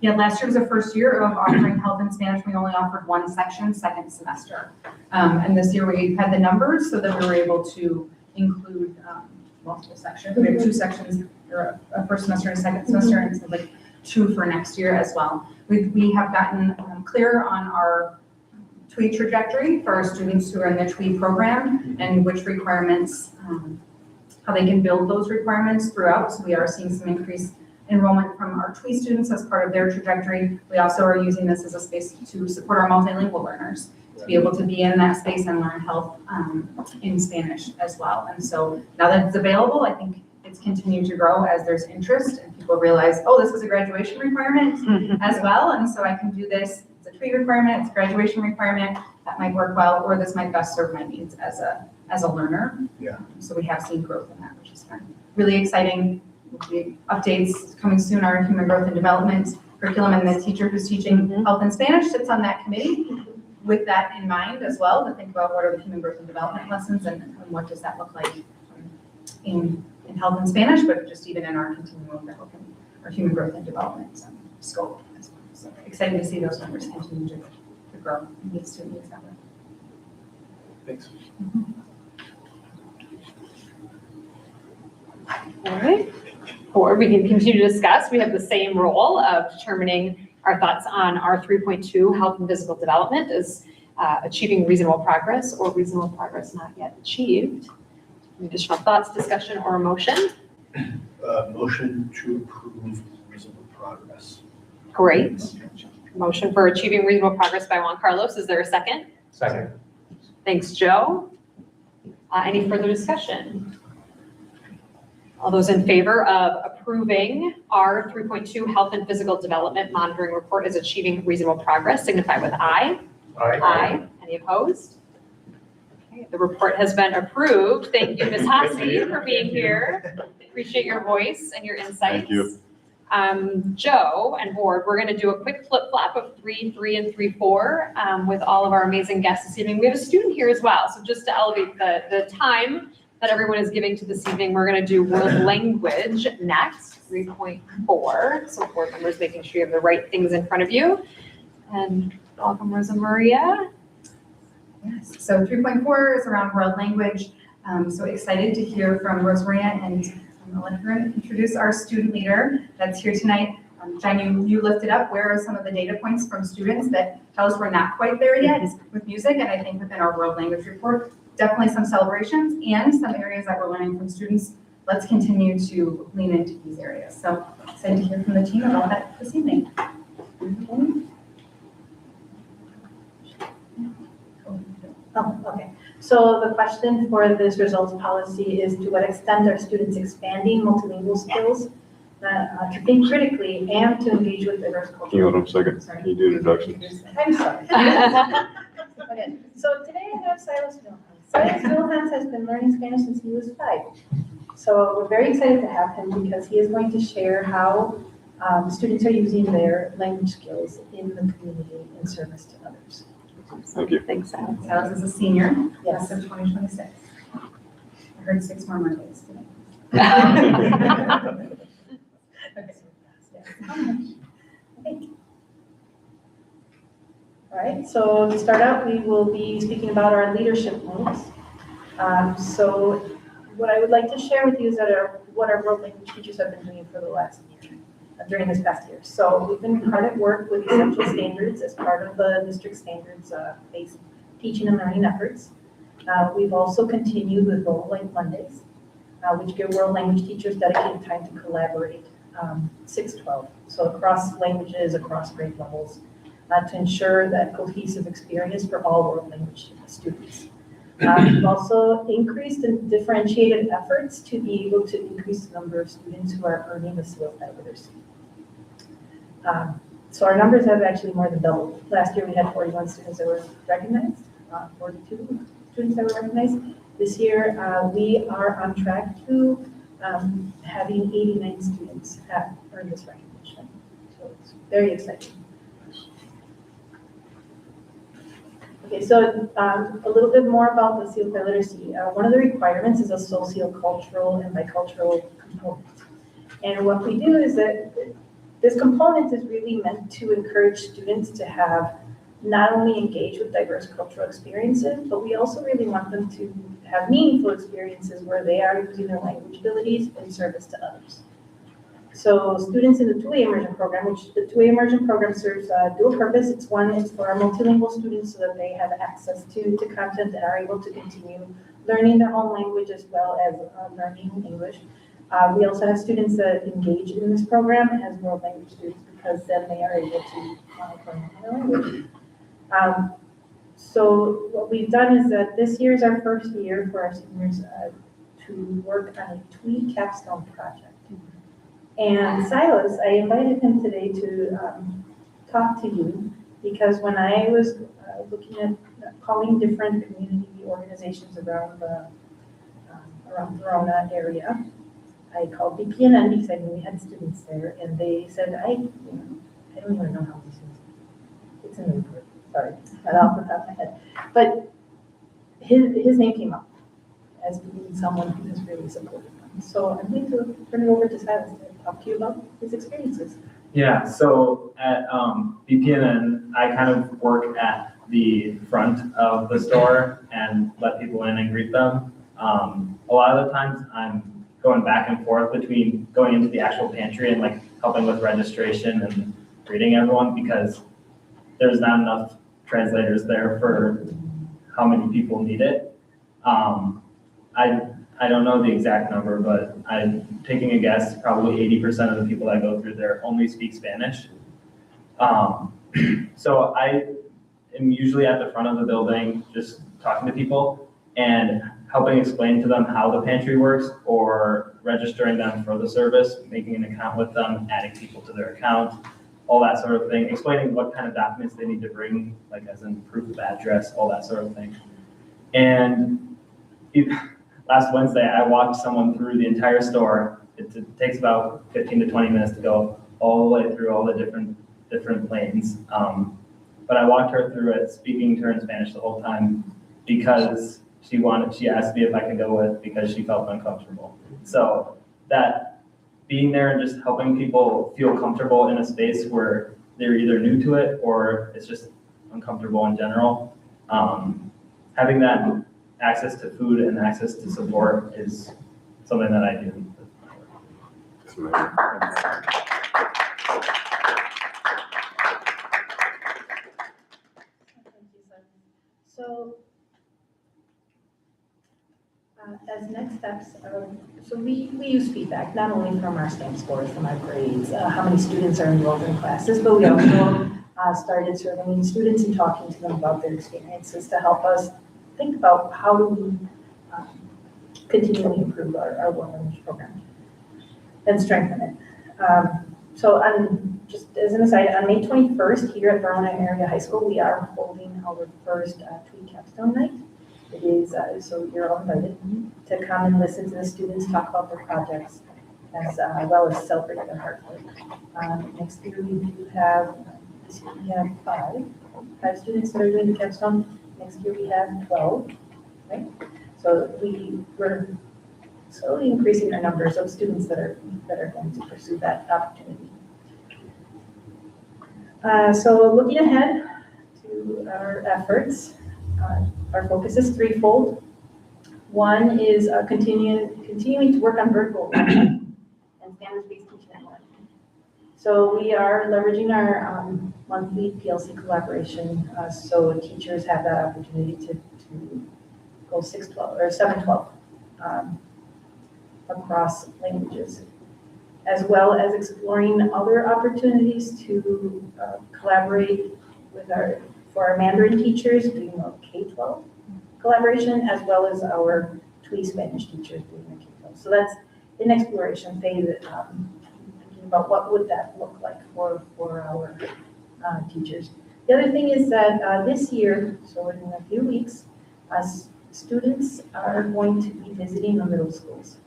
Yeah, last year was the first year of offering health in Spanish. We only offered one section, second semester. And this year we had the numbers so that we were able to include multiple sections. We have 2 sections, or a first semester and a second semester, and so like 2 for next year as well. We have gotten clear on our TWE trajectory for our students who are in the TWE program and which requirements, how they can build those requirements throughout. So we are seeing some increased enrollment from our TWE students as part of their trajectory. We also are using this as a space to support our multilingual learners to be able to be in that space and learn health in Spanish as well. And so now that it's available, I think it's continued to grow as there's interest and people realize, oh, this is a graduation requirement as well. And so I can do this. It's a TWE requirement, it's a graduation requirement. That might work well, or this might best serve my needs as a learner. Yeah. So we have seen growth in that, which is fun. Really exciting. Updates coming soon, our human growth and development curriculum, and the teacher who's teaching health in Spanish sits on that committee. with that in mind as well, to think about what are the human growth and development lessons and what does that look like in health and Spanish, but just even in our continuum of the health and our human growth and development scope as well. So excited to see those numbers continue to grow and meet student needs that way. Thanks. All right. Or we can continue to discuss. We have the same role of determining our thoughts on our 3.2 health and physical development as achieving reasonable progress or reasonable progress not yet achieved. Any additional thoughts, discussion, or motion? Motion to approve reasonable progress. Great. Motion for achieving reasonable progress by Juan Carlos. Is there a second? Second. Thanks, Joe. Any further discussion? All those in favor of approving our 3.2 health and physical development monitoring report as achieving reasonable progress signify with aye. Aye. Any opposed? Okay, the report has been approved. Thank you, Ms. Hasse, for being here. Appreciate your voice and your insights. Thank you. Joe and board, we're going to do a quick flip-flop of 3-3 and 3-4 with all of our amazing guests this evening. We have a student here as well, so just to elevate the time that everyone is giving to this evening, we're going to do world language next, 3.4. So board members, making sure you have the right things in front of you. And welcome, Rosa Maria. Yes, so 3.4 is around world language. So excited to hear from Rosa Maria, and I'm going to let her introduce our student leader that's here tonight. Jen, you lifted up where are some of the data points from students that tell us we're not quite there yet with music, and I think within our world language report, definitely some celebrations and some areas that we're learning from students. Let's continue to lean into these areas. So excited to hear from the team about that this evening. Oh, okay. So the question for this results policy is to what extent are students expanding multilingual skills to think critically and to engage with diverse cultures? Can you hold on a second? Can you do introductions? I'm sorry. Okay, so today I have Silas Vilhans. Silas Vilhans has been learning Spanish since he was 5. So we're very excited to have him because he is going to share how students are using their language skills in the community in service to others. Thank you. Thanks, Silas. Silas is a senior, Yes. class of 2026. I heard 6 more Mondays today. Okay. All right, so to start out, we will be speaking about our leadership moves. So what I would like to share with you is what our world language teachers have been doing for the last year, during this past year. So we've been hard at work with essential standards as part of the district standards-based teaching and learning efforts. We've also continued with Role Like Mondays, which give world language teachers dedicated time to collaborate 6-12, so across languages, across grade levels, to ensure that cohesive experience for all world language students. We've also increased and differentiated efforts to be able to increase the number of students who are earning the seal of literacy. So our numbers have actually more than doubled. Last year we had 41 students that were recognized, 42 students that were recognized. This year we are on track to having 89 students have earned this recognition. So it's very exciting. Okay, so a little bit more about the seal by literacy. One of the requirements is a sociocultural and bicultural component. And what we do is that this component is really meant to encourage students to have not only engage with diverse cultural experiences, but we also really want them to have meaningful experiences where they are using their language abilities in service to others. So students in the two-way immersion program, which the two-way immersion program serves dual purpose. It's for our multilingual students so that they have access to content and are able to continue learning their home language as well as learning English. We also have students that engage in this program as world language students because then they are able to learn their language. So what we've done is that this year is our first year for our seniors to work on a TWE capstone project. And Silas, I invited him today to talk to you because when I was looking at calling different community organizations around the Verona area, I called BPNN because I knew we had students there, and they said, I don't even know how this is. It's in the report. sorry, not off the top of my head. But his name came up as being someone who has really supported them. So I'm going to turn it over to Silas to talk to you about his experiences. Yeah, so at BPNN, I kind of work at the front of the store and let people in and greet them. A lot of the times I'm going back and forth between going into the actual pantry and like helping with registration and greeting everyone because there's not enough translators there for how many people need it. I don't know the exact number, but I'm taking a guess, probably 80% of the people that go through there only speak Spanish. So I am usually at the front of the building, just talking to people and helping explain to them how the pantry works or registering them for the service, making an account with them, adding people to their account, all that sort of thing, explaining what kind of documents they need to bring, like as in proof of address, all that sort of thing. And last Wednesday, I walked someone through the entire store. It takes about 15 to 20 minutes to go all the way through all the different lanes. But I walked her through it, speaking to her in Spanish the whole time because she asked me if I could go with because she felt uncomfortable. So that being there and just helping people feel comfortable in a space where they're either new to it or it's just uncomfortable in general, having that access to food and access to support is something that I do. So, as next steps, so we use feedback, not only from our STEM scores, from our grades, how many students are enrolled in classes, but we also started surveying students and talking to them about their experiences to help us think about how do we continually improve our world language program and strengthen it. So just as an aside, on May 21st here at Verona Area High School, we are holding our first Tweet Capstone Night. It is, so you're all invited to come and listen to the students talk about their projects as well as celebrate their hard work. Next year we do have, this year we have five students that are doing the capstone. Next year we have 12, right? So we're slowly increasing our numbers of students that are going to pursue that opportunity. So looking ahead to our efforts, our focus is threefold. One is continuing to work on vertical and standards-based teaching and learning. So we are leveraging our monthly PLC collaboration, so teachers have that opportunity to go 612 or 712 across languages, as well as exploring other opportunities to collaborate with for our Mandarin teachers, doing a K-12 collaboration, as well as our TWE Spanish teachers doing the K-12. So that's an exploration phase, thinking about what would that look like for our teachers. The other thing is that this year, so in a few weeks, students are going to be visiting the middle schools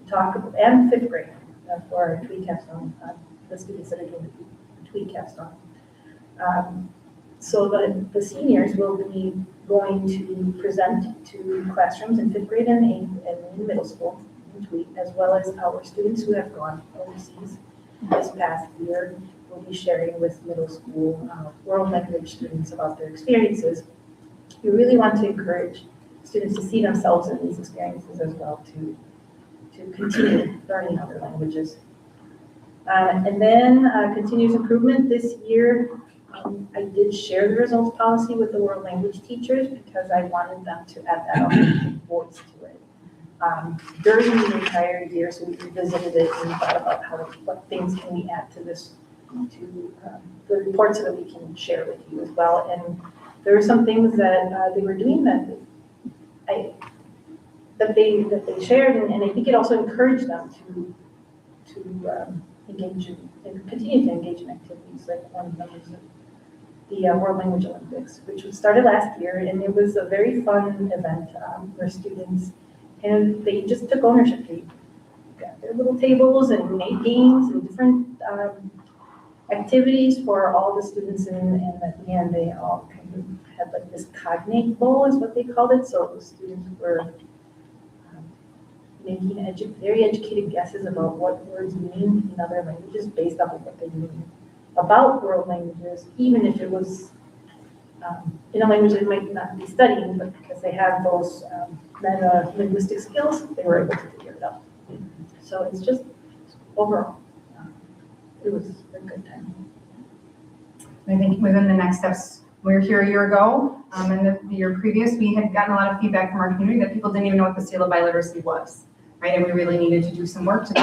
to talk about, and fifth grade for our TWE capstone, the students that are doing the TWE capstone. So the seniors will be going to present to classrooms in fifth grade and in middle school in TWE, as well as our students who have gone overseas this past year will be sharing with middle school world language students about their experiences. We really want to encourage students to see themselves in these experiences as well, to continue learning other languages. And then continuous improvement this year. I did share the results policy with the world language teachers because I wanted them to add that authentic voice to it. During the entire year, so we revisited it and thought about what things can we add to this, to the report so that we can share with you as well. And there were some things that they were doing that they shared, and I think it also encouraged them to engage in, and continue to engage in activities. Like one of them is the World Language Olympics, which started last year, and it was a very fun event where students, and they just took ownership. They got their little tables and made games and different activities for all the students and at the end, they all kind of had like this cognate bowl is what they called it. So the students were making very educated guesses about what words mean in other languages based off of what they knew about world languages, even if it was in a language they might not be studying, but because they have those meta-linguistic skills, they were able to figure it out. So it's just overall, it was a good time. I think within the next steps, we were here a year ago, and the year previous, we had gotten a lot of feedback from our community that people didn't even know what the seal of biliteracy was, right? And we really needed to do some work to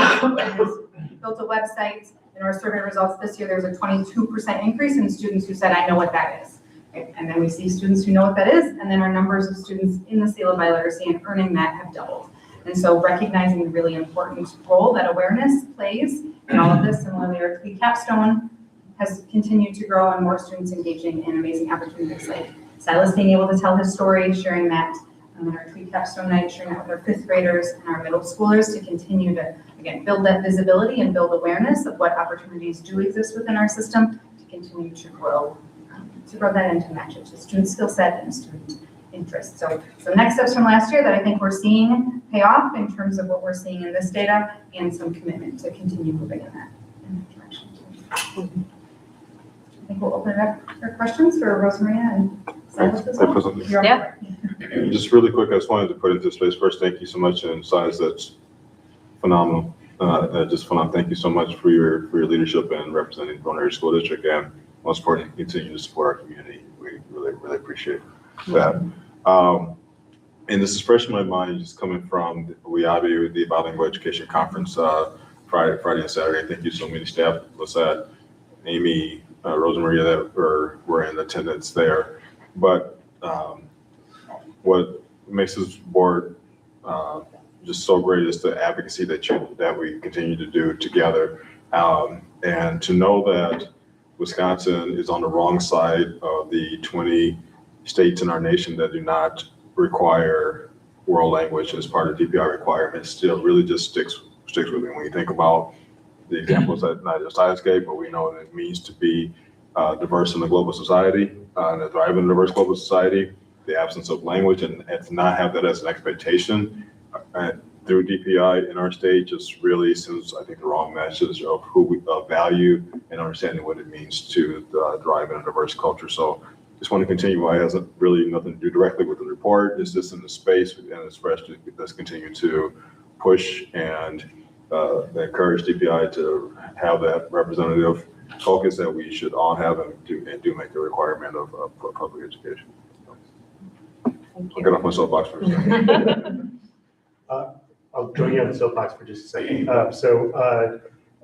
build a website. In our survey results this year, there was a 22% increase in students who said, I know what that is. Right? And then we see students who know what that is, and then our numbers of students in the seal of biliteracy and earning that have doubled. And so recognizing the really important role that awareness plays in all of this, similarly our TWE capstone has continued to grow and more students engaging in amazing opportunities like Silas being able to tell his story, sharing that in our TWE capstone night, sharing that with our fifth graders and our middle schoolers to continue to, again, build that visibility and build awareness of what opportunities do exist within our system to continue to grow that and to match it to student skill set and student interest. So next steps from last year that I think we're seeing pay off in terms of what we're seeing in this data and some commitment to continue moving in that direction. I think we'll open it up for questions for Rosemaria and Silas as well. You're Yeah. Just really quick, I just wanted to put into space first, thank you so much, and Silas, that's phenomenal. Thank you so much for your leadership and representing the Verona School District, and most importantly, continue to support our community. We really appreciate that. And this is fresh in my mind, just coming from the Bilingual Education Conference Friday and Saturday. Thank you so many staff, Lisette, Amy, Rosemaria that were in attendance there. But what makes this board just so great is the advocacy that we continue to do together, and to know that Wisconsin is on the wrong side of the 20 states in our nation that do not require world language as part of DPI requirements still really just sticks with me when you think about the examples that not just Silas gave, but we know what it means to be diverse in a global society, and to thrive in a diverse global society. The absence of language and to not have that as an expectation through DPI in our state just really sends, I think, the wrong message of who we value and understanding what it means to thrive in a diverse culture. So just want to continue. Why it hasn't really nothing to do directly with the report. It's just in the space and it's fresh. Let's continue to push and encourage DPI to have that representative focus that we should all have and do make the requirement of public education. I'll get off my soapbox for a second. I'll join you on the soapbox for just a second.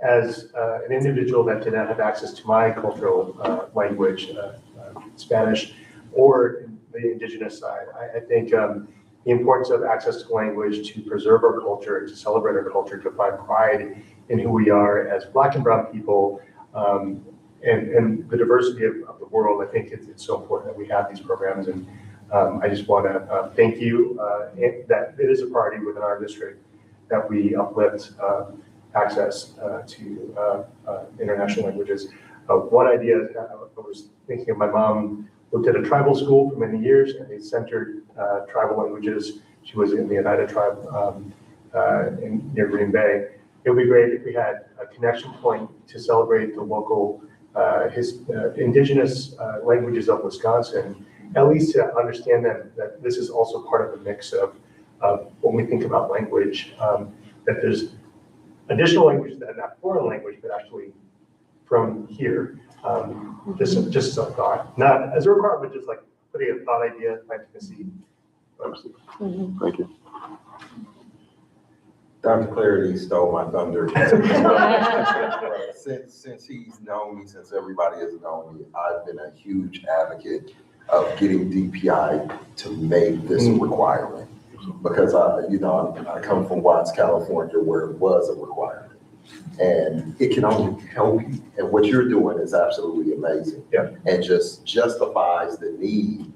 As an individual that did not have access to my cultural language, Spanish, or the indigenous side, I think the importance of access to language to preserve our culture, to celebrate our culture, to find pride in who we are as Black and Brown people, and the diversity of the world. I think it's so important that we have these programs, and I just want to thank you that it is a priority within our district that we uplift access to international languages. One idea I was thinking of, my mom looked at a tribal school for many years, and they centered tribal languages. She was in the Oneida tribe near Green Bay. It would be great if we had a connection point to celebrate the local indigenous languages of Wisconsin, at least to understand that this is also part of the mix of when we think about language, that there's additional languages that are not foreign language, but actually from here. Just a thought, not as a requirement, just like putting a thought idea, planting a seed. Absolutely. Thank you. Dr. Clarity stole my thunder. Since he's known me, since everybody has known me, I've been a huge advocate of getting DPI to make this a requirement. Because I come from Watts, California, where it was a requirement. And it can only help you. And what you're doing is absolutely amazing. Yeah. And just justifies the need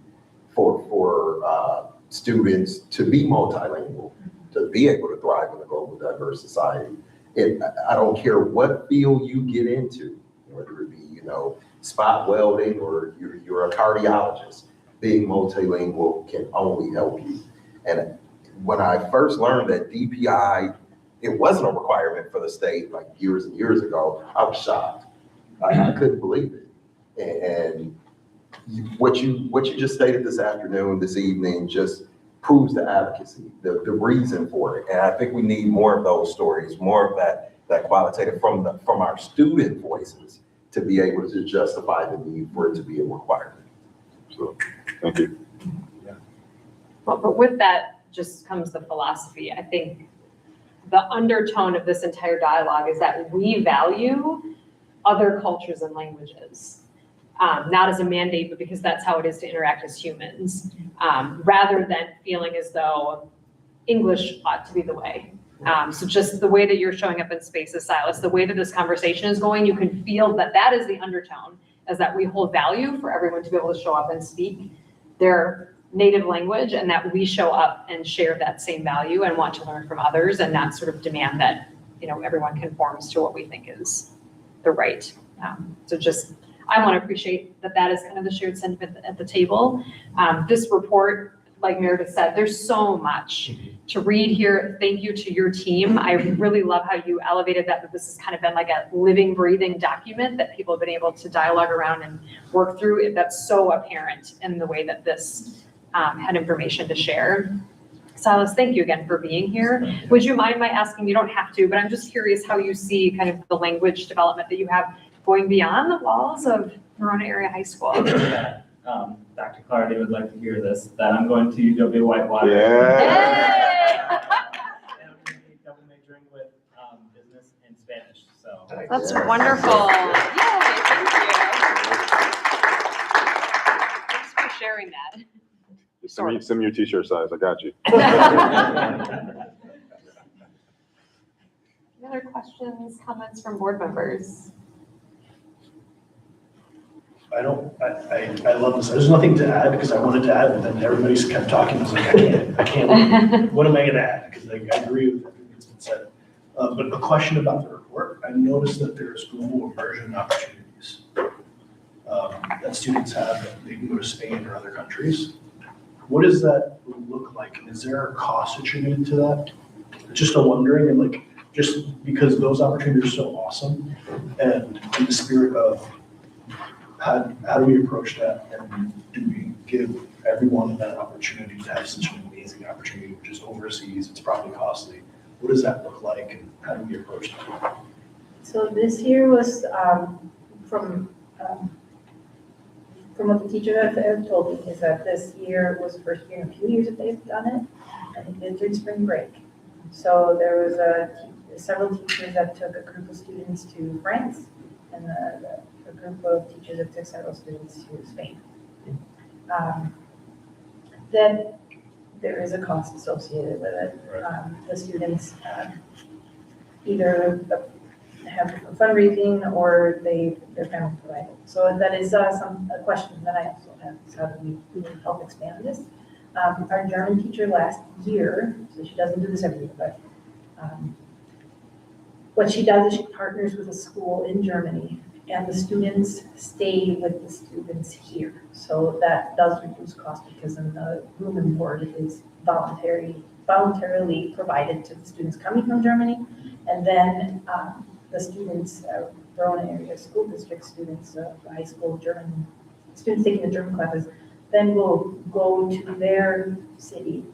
for students to be multilingual, to be able to thrive in a global diverse society. I don't care what field you get into, whether it be spot welding, or you're a cardiologist. Being multilingual can only help you. And when I first learned that DPI, it wasn't a requirement for the state like years and years ago, I was shocked. I couldn't believe it. And what you just stated this evening, just proves the advocacy, the reason for it. And I think we need more of those stories, more of that qualitative from our student voices to be able to justify the need for it to be a requirement. So, thank you. Well, but with that just comes the philosophy. I think the undertone of this entire dialogue is that we value other cultures and languages, not as a mandate, but because that's how it is to interact as humans, rather than feeling as though English ought to be the way. So just the way that you're showing up in spaces, Silas, the way that this conversation is going, you can feel that that is the undertone, is that we hold value for everyone to be able to show up and speak their native language, and that we show up and share that same value and want to learn from others, and not sort of demand that, everyone conforms to what we think is the right. So just, I want to appreciate that is kind of the shared sentiment at the table. This report, like Meredith said, there's so much to read here. Thank you to your team. I really love how you elevated that this has kind of been like a living, breathing document that people have been able to dialogue around and work through. That's so apparent in the way that this had information to share. Silas, thank you again for being here. Would you mind my asking, you don't have to, but I'm just curious how you see kind of the language development that you have going beyond the walls of Verona Area High School. Dr. Clardy would like to hear this, that I'm going to UW Whitewater. Yeah. And I'm going to be double majoring with business and Spanish, so. That's wonderful. Yay, thank you. Thanks for sharing that. Send me your t-shirt size, I got you. Any other questions, comments from board members? I love this. There's nothing to add because I wanted to add, but then everybody's kept talking. I was like, I can't. What am I gonna add? Because I agree with everything that's been said. But a question about the report. I noticed that there's global immersion opportunities that students have that they can go to Spain or other countries. What does that look like? Is there a cost attributed to that? Just a wondering, and like, just because those opportunities are so awesome, and in the spirit of how do we approach that, and do we give everyone that opportunity to have such an amazing opportunity, which is overseas, it's probably costly. What does that look like, and how do we approach that? So this year was from what the teacher have told me, is that this year was the first year in a few years that they've done it. I think they did during spring break. So there was several teachers that took a group of students to France, and a group of teachers that took several students to Spain. Then there is a cost associated with it. The students either have fundraising or their family provide it. So that is a question that I also have, is how do we help expand this? Our German teacher last year, so she doesn't do this every year, but what she does is she partners with a school in Germany, and the students stay with the students here. So that does reduce cost, because then the room and board is voluntarily provided to the students coming from Germany. And then the students, Verona Area School District students, high school German, students taking the German classes, then will go to their city,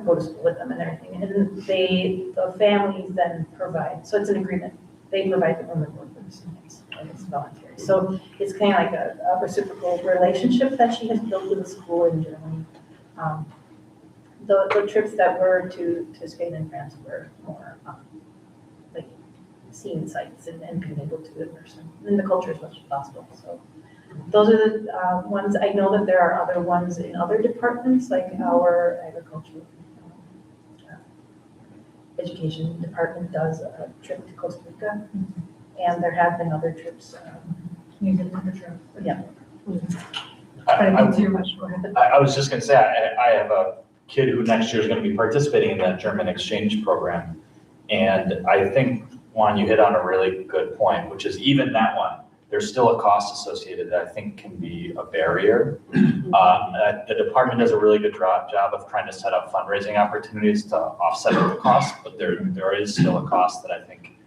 go to school with them and everything. And the families then provide, so it's an agreement. They provide the room and board for the students, and it's voluntary. So it's kind of like a reciprocal relationship that she has built with the school in Germany. The trips that were to Spain and France were more like seeing sites and being able to immerse in the culture as much as possible. So those are the ones. I know that there are other ones in other departments, like our agricultural education department does a trip to Costa Rica, and there have been other trips. Music literature. Yeah. I Too much. Go ahead. was just gonna say, I have a kid who next year is gonna be participating in that German exchange program. And I think, Juan, you hit on a really good point, which is even that one, there's still a cost associated that I think can be a barrier. The department does a really good job of trying to set up fundraising opportunities to offset the cost, but there is still a cost that I think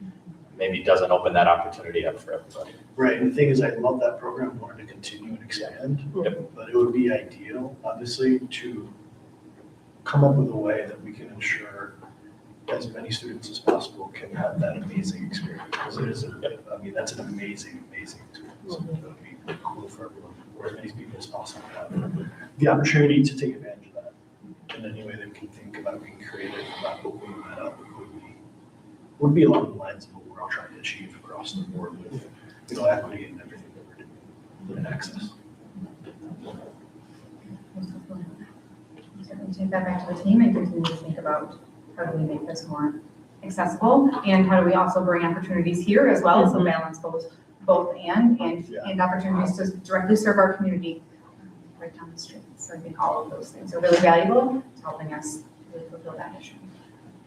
maybe doesn't open that opportunity up for everybody. Right, and the thing is, I love that program, wanted to continue and expand, but it would be ideal, obviously, to come up with a way that we can ensure as many students as possible can have that amazing experience. Because it is, I mean, that's an amazing, amazing experience. It would be cool for everyone, or as many people as possible to have the opportunity to take advantage of that. In any way that we can think about being creative about opening that up would be along the lines of what we're all trying to achieve across the board with, equity and everything that we're doing, and access. So we take that back to the team and continue to think about how do we make this more accessible, and how do we also bring opportunities here as well, so balance both and opportunities to directly serve our community right down the street. So I think all of those things are really valuable, it's helping us really fulfill that mission.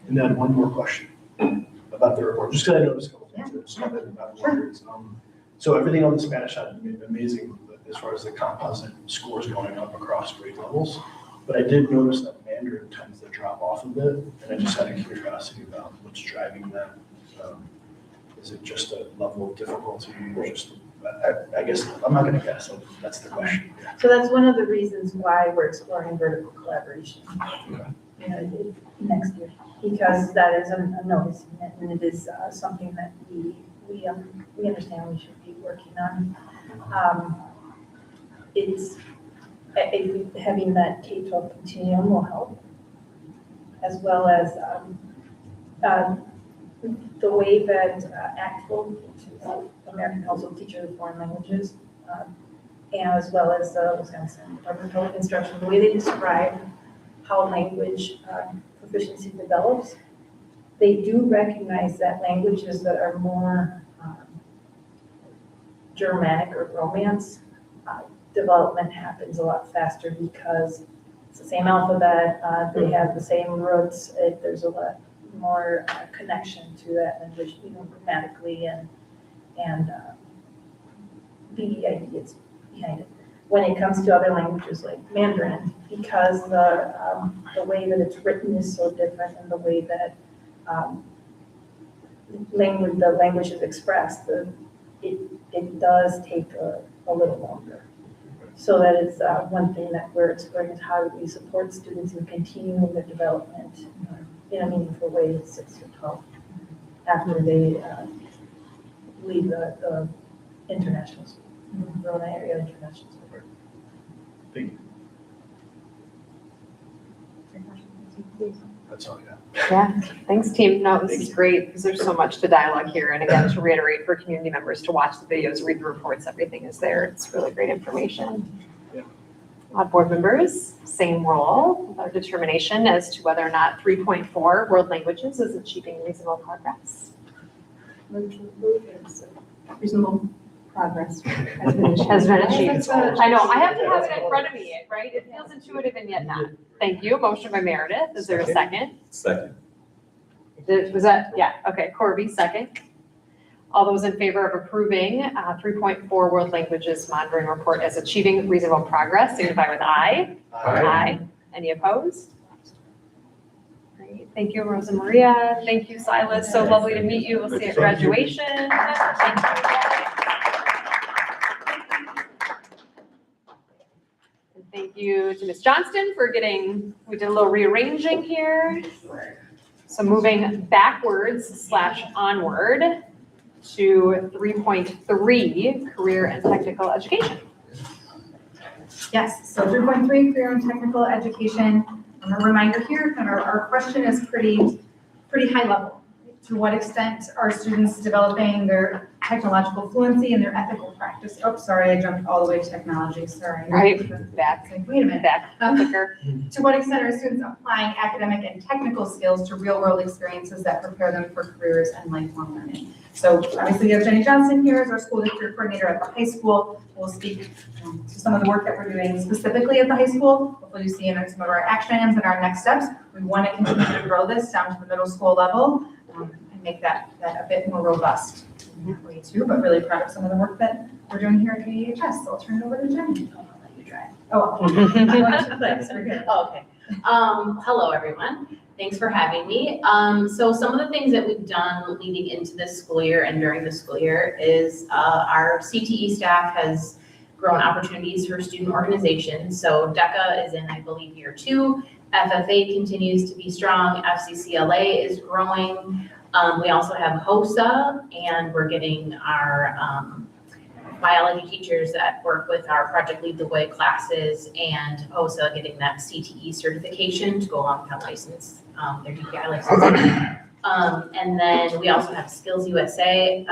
And then one more question about the report, just because I noticed a couple things that just happened about words. So everything on the Spanish side, amazing as far as the composite scores going up across grade levels. But I did notice that Mandarin tends to drop off a bit, and I just had a curiosity about what's driving that. Is it just a level of difficulty, or just, I guess, I'm not gonna guess, that's the question. So that's one of the reasons why we're exploring vertical collaboration, next year, because that is a notice, and it is something that we understand we should be working on. Having that K-12 continuum will help, as well as the way that ACTFL, which is American Council of Teachers of Foreign Languages, and as well as Wisconsin Department of Public Instruction, the way they describe how language proficiency develops, they do recognize that languages that are more Germanic or Romance, development happens a lot faster because it's the same alphabet, they have the same roots, there's a lot more connection to that language, grammatically and the ideas behind it. When it comes to other languages like Mandarin, because the way that it's written is so different, and the way that the language is expressed, it does take a little longer. So that is one thing that we're exploring, is how do we support students in continuing their development in a meaningful way 6 to 12 after they leave the international school, Verona area international school. Thank you. That's all I got. Yeah, thanks team. No, this is great because there's so much to dialogue here. And again, to reiterate for community members to watch the videos, read the reports, everything is there. It's really great information. Board members, same role with our determination as to whether or not 3.4 world languages is achieving reasonable progress. Reasonable progress. Has been achieved. I know, I have to have it in front of me, right? It feels intuitive and yet not. Thank you. Motion by Meredith. Is there a second? Second. Was that, yeah, okay, Corby, second. All those in favor of approving 3.4 World Languages Monitoring Report as achieving reasonable progress, signify with aye. Aye. Any opposed? Great, thank you, Rosa Maria. Thank you, Silas. So lovely to meet you. We'll see you at graduation. Thank you. And thank you to Ms. Johnston for we did a little rearranging here. So moving backwards / onward to 3.3, career and technical education. Yes, so 3.3, career and technical education. A reminder here, kind of our question is pretty high level. To what extent are students developing their technological fluency and their ethical practice? Oh, sorry, I jumped all the way to technology, sorry. Right, back. Wait a minute. Back, quicker. To what extent are students applying academic and technical skills to real-world experiences that prepare them for careers and lifelong learning? So obviously, we have Jenny Johnson here as our school district coordinator at the high school. We'll speak to some of the work that we're doing specifically at the high school. Hopefully you see in some of our action items and our next steps. We want to continue to grow this down to the middle school level and make that a bit more robust. way too, but really proud of some of the work that we're doing here at KEHS. So I'll turn it over to Jenny. I'll let you drive. Oh, I'm going to place, we're good. Oh, okay. Hello, everyone. Thanks for having me. So some of the things that we've done leading into this school year and during the school year is our CTE staff has grown opportunities for student organizations. So DECA is in, I believe, year 2. FFA continues to be strong. FCCLA is growing. We also have HOSA, and we're getting our biology teachers that work with our Project Lead the Way classes, and HOSA getting that CTE certification to go along with that license, their DPI license. And then we also have Skills USA.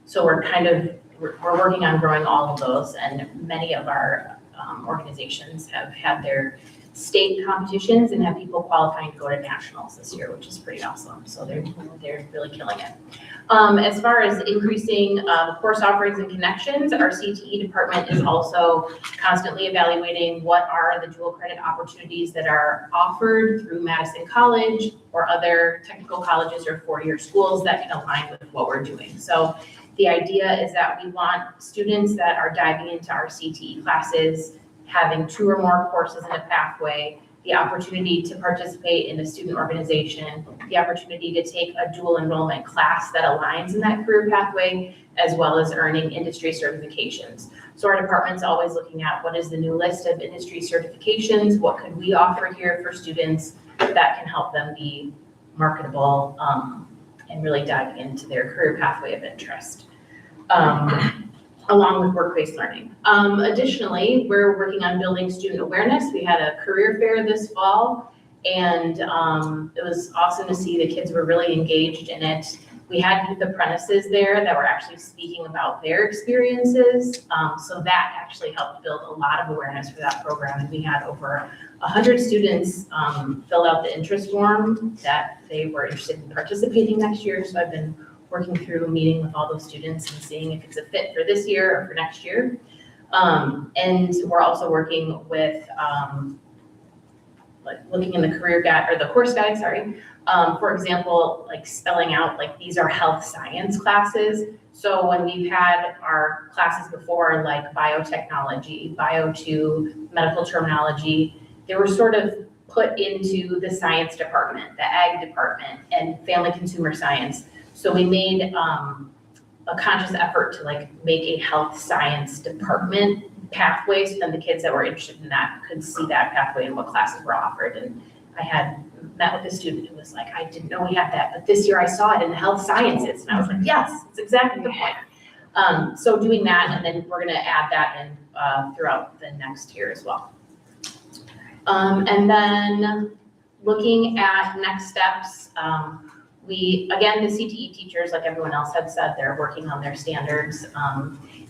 So we're working on growing all of those, and many of our organizations have had their state competitions and have people qualifying to go to nationals this year, which is pretty awesome. So they're really killing it. As far as increasing course offerings and connections, our CTE department is also constantly evaluating what are the dual credit opportunities that are offered through Madison College or other technical colleges or four-year schools that can align with what we're doing. So the idea is that we want students that are diving into our CTE classes having 2 or more courses in a pathway, the opportunity to participate in a student organization, the opportunity to take a dual enrollment class that aligns in that career pathway, as well as earning industry certifications. So our department's always looking at what is the new list of industry certifications, what could we offer here for students that can help them be marketable and really dive into their career pathway of interest. Along with work-based learning. Additionally, we're working on building student awareness. We had a career fair this fall, and it was awesome to see the kids were really engaged in it. We had youth apprentices there that were actually speaking about their experiences. So that actually helped build a lot of awareness for that program. And we had over 100 students fill out the interest form that they were interested in participating next year. So I've been working through meeting with all those students and seeing if it's a fit for this year or for next year. And we're also working with like looking in the career guide or the course guide, sorry. For example, like spelling out like these are health science classes. So when we've had our classes before, like biotechnology, bio 2, medical terminology, they were sort of put into the science department, the ag department, and family consumer science. So we made a conscious effort to like make a health science department pathway, so then the kids that were interested in that could see that pathway and what classes were offered. And I had met with a student who was like, I didn't know we had that, but this year I saw it in health sciences. And I was like, yes, it's exactly the point. So doing that, and then we're gonna add that in throughout the next year as well. And then looking at next steps, again, the CTE teachers, like everyone else had said, they're working on their standards.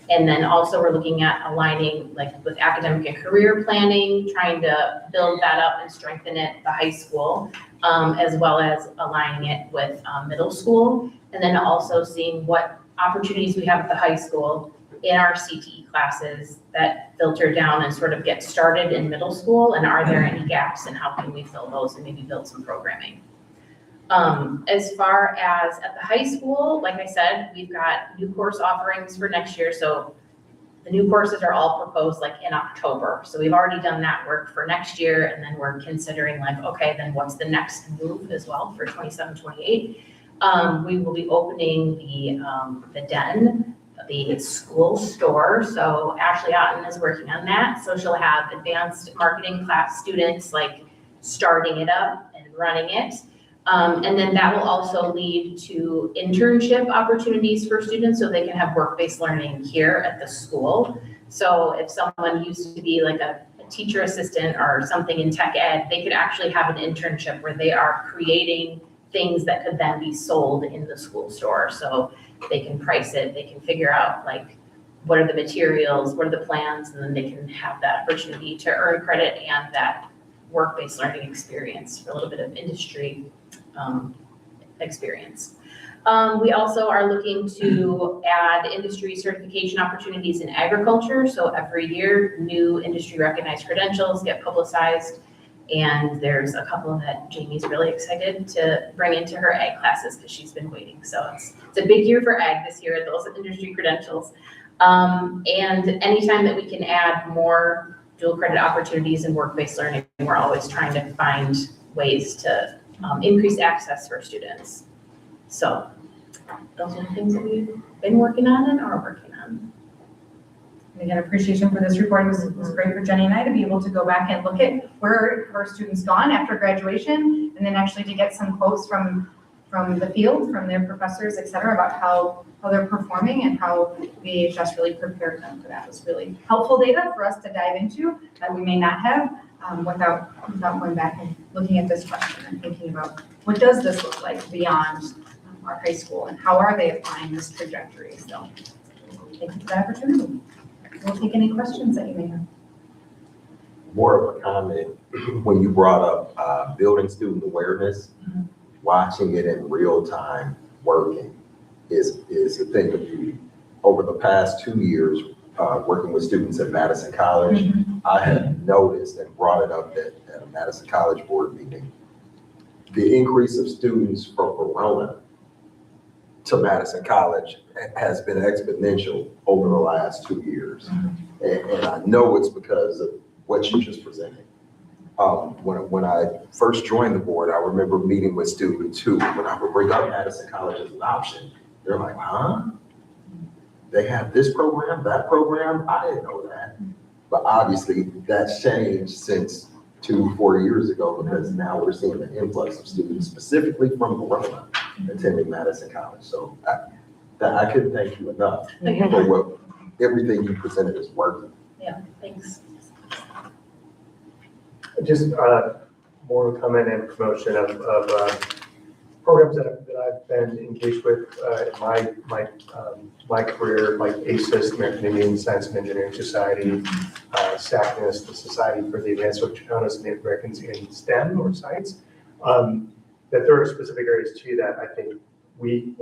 And then also we're looking at aligning like with academic and career planning, trying to build that up and strengthen it at the high school, as well as aligning it with middle school. And then also seeing what opportunities we have at the high school in our CTE classes that filter down and sort of get started in middle school. And are there any gaps and how can we fill those and maybe build some programming? As far as at the high school, like I said, we've got new course offerings for next year. So the new courses are all proposed like in October. So we've already done that work for next year. And then we're considering like, okay, then what's the next move as well for 27, 28? We will be opening the Den, the school store. So Ashley Otten is working on that. So she'll have advanced marketing class students like starting it up and running it. And then that will also lead to internship opportunities for students so they can have work-based learning here at the school. So if someone used to be like a teacher assistant or something in tech ed, they could actually have an internship where they are creating things that could then be sold in the school store. So they can price it, they can figure out like what are the materials, what are the plans, and then they can have that opportunity to earn credit and that work-based learning experience for a little bit of industry experience. We also are looking to add industry certification opportunities in agriculture. So every year, new industry recognized credentials get publicized. And there's a couple that Jamie's really excited to bring into her ag classes because she's been waiting. So it's a big year for ag this year, those industry credentials. And anytime that we can add more dual credit opportunities in work-based learning, we're always trying to find ways to increase access for students. So those are the things that we've been working on and are working on. And again, appreciation for this report. It was great for Jenny and I to be able to go back and look at where our students gone after graduation, and then actually to get some quotes from the field, from their professors, et cetera, about how they're performing and how VHS really prepared them for that. It was really helpful data for us to dive into that we may not have without going back and looking at this question and thinking about what does this look like beyond our high school and how are they applying this trajectory. So thank you for that opportunity. We'll take any questions that you may have. More of a comment, when you brought up building student awareness, watching it in real time working is a thing of beauty. Over the past 2 years, working with students at Madison College, I have noticed and brought it up at a Madison College board meeting, the increase of students from Verona to Madison College has been exponential over the last 2 years. And I know it's because of what you just presented. When I first joined the board, I remember meeting with students who, when I would bring up Madison College as an option, they're like, huh? They have this program, that program? I didn't know that. But obviously that's changed since 2-4 years ago, because now we're seeing an influx of students specifically from Verona attending Madison College. So I couldn't thank you enough for what everything you presented is working. Yeah, thanks. Just more of a comment and promotion of programs that I've been engaged with in my career, like ACES, the American Indian Science and Engineering Society, SACNIS, the Society for the Advancement of Chicanos and Native Americans in STEM or science, that there are specific areas too that I think we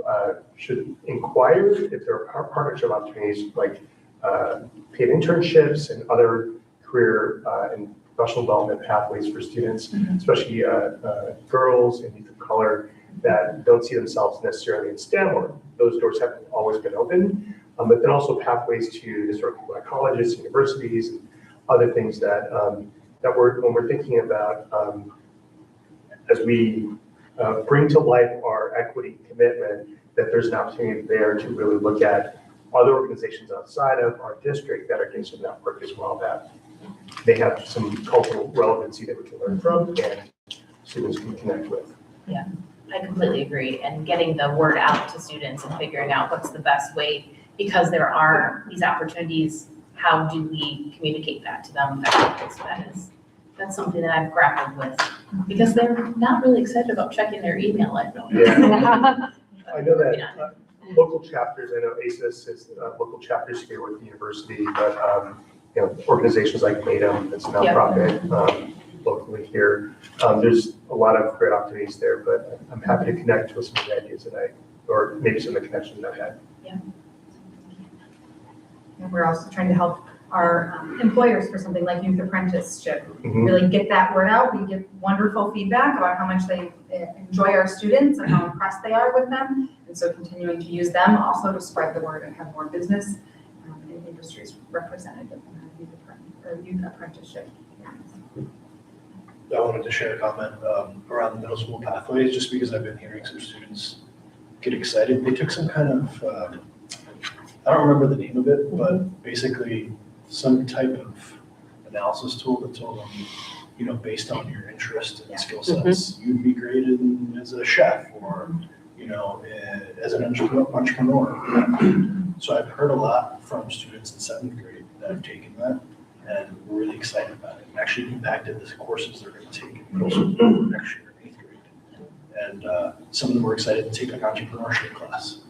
should inquire if there are partnership opportunities like paid internships and other career and professional development pathways for students, especially girls and youth of color that don't see themselves necessarily in STEM, or those doors haven't always been open, but then also pathways to historically Black colleges, universities, and other things that when we're thinking about as we bring to life our equity commitment, that there's an opportunity there to really look at other organizations outside of our district that are doing some network as well, that they have some cultural relevancy that we can learn from and students can connect with. Yeah, I completely agree. And getting the word out to students and figuring out what's the best way, because there are these opportunities, how do we communicate that to them effectively? So that's something that I've grappled with, because they're not really excited about checking their email, I know. Yeah. I know that local chapters, I know ACES is local chapters here with the university, but organizations like NATEM, that's a nonprofit locally here. There's a lot of great opportunities there, but I'm happy to connect with some of the ideas or maybe some of the connections that I've had. Yeah. And we're also trying to help our employers for something like youth apprenticeship, really get that word out. We get wonderful feedback about how much they enjoy our students and how impressed they are with them. And so continuing to use them also to spread the word and have more business and industries represented in our youth apprenticeship. I wanted to share a comment around the middle school pathways, just because I've been hearing some students get excited. They took some kind of, I don't remember the name of it, but basically some type of analysis tool that told them, based on your interest and skill sets, you'd be graded as a chef or, as an entrepreneur. So I've heard a lot from students in 7th grade that have taken that and we're really excited about it. And actually impacted the courses they're going to take in middle school next year in 8th grade. And some of them were excited to take an entrepreneurship class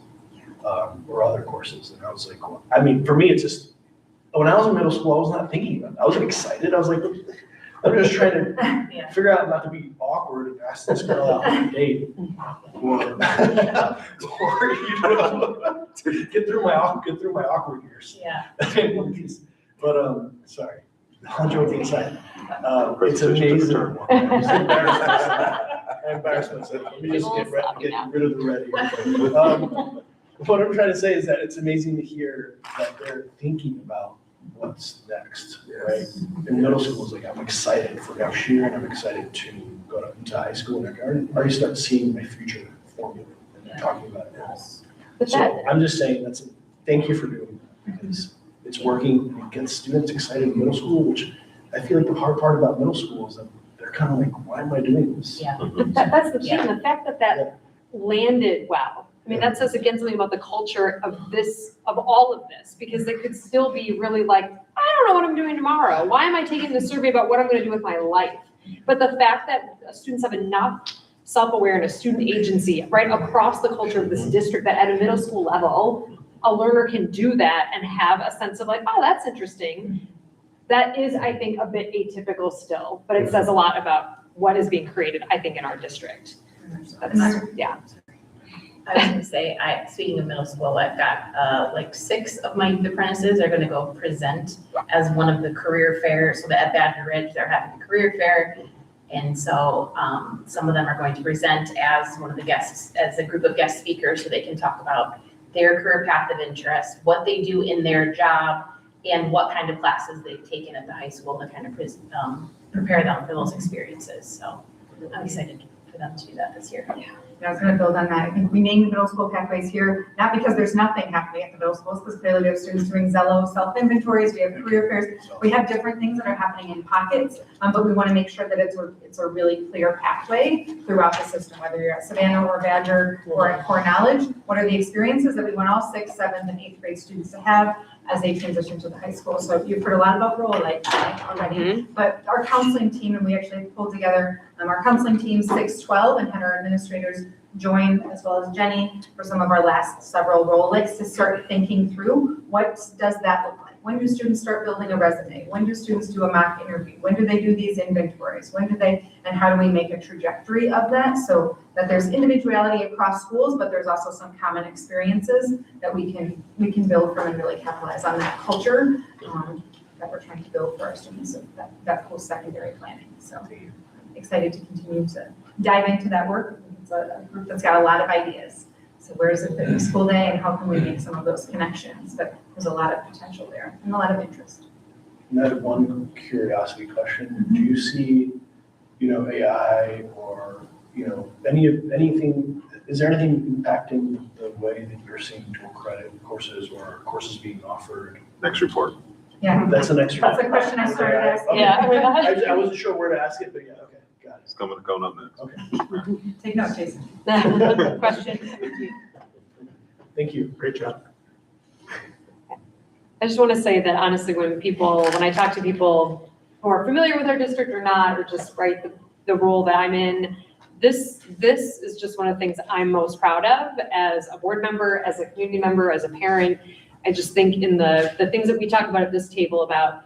or other courses. And I was like, well, I mean, for me, it's just, when I was in middle school, I was not thinking about it. I wasn't excited. I was like, I'm just trying to figure out not to be awkward and ask this girl out on a date. Or get through my awkward years. Yeah. But sorry. all joking aside, it's amazing. I embarrassed myself. Let me just get rid of the red here. What I'm trying to say is that it's amazing to hear that they're thinking about what's next, right? In middle school, it's like, I'm excited for next year and I'm excited to go into high school and I already start seeing my future formula and talking about it now. But So I'm just saying thank you for doing that because it's working and it gets students excited in middle school, which I feel like the hard part about middle school is that they're kind of like, why am I doing this? Yeah. That's the thing, the fact that landed well. I mean, that says again something about the culture of all of this, because they could still be really like, I don't know what I'm doing tomorrow. Why am I taking this survey about what I'm going to do with my life? But the fact that students have enough self-awareness, student agency, right, across the culture of this district, that at a middle school level, a learner can do that and have a sense of like, oh, that's interesting. That is, I think, a bit atypical still, but it says a lot about what is being created, I think, in our district. Yeah. I was gonna say, speaking of middle school, I've got, like 6 of my youth apprentices are gonna go present as one of the career fairs. So at Badger Ridge, they're having a career fair. And so, some of them are going to present as one of the guests, as a group of guest speakers, so they can talk about their career path of interest, what they do in their job, and what kind of classes they've taken at the high school to kind of prepare them for those experiences. So I'm excited for them to do that this year. I was gonna build on that. I think we named middle school pathways here, not because there's nothing happening at the middle schools, because clearly we have students doing Zello self-inventories, we have career fairs, we have different things that are happening in pockets, but we wanna make sure that it's a really clear pathway throughout the system, whether you're at Savannah or Badger or at Core Knowledge. What are the experiences that we want all 6th, 7th, and 8th grade students to have as they transition to the high school? So you've heard a lot about role life already, but our counseling team, and we actually pulled together our counseling team 6-12 and had our administrators join, as well as Jenny, for some of our last several role lists to start thinking through what does that look like? When do students start building a resume? When do students do a mock interview? When do they do these inventories? And how do we make a trajectory of that so that there's individuality across schools, but there's also some common experiences that we can build from and really capitalize on that culture that we're trying to build for our students of that post-secondary planning. So I'm excited to continue to dive into that work. It's a group that's got a lot of ideas. So where does it fit in school day and how can we make some of those connections? But there's a lot of potential there and a lot of interest. And I have one curiosity question. Do you see, AI or, anything, is there anything impacting the way that you're seeing dual credit courses or courses being offered? Next report. Yeah. That's the next. That's the question I started asking. Okay. Yeah. I wasn't sure where to ask it, but yeah, okay, got it. It's coming up next. Okay. Take notes, Jason. Question. Thank you. Great job. I just want to say that honestly, when I talk to people who are familiar with our district or not, or just the role that I'm in, this is just one of the things I'm most proud of as a board member, as a community member, as a parent. I just think in the things that we talk about at this table about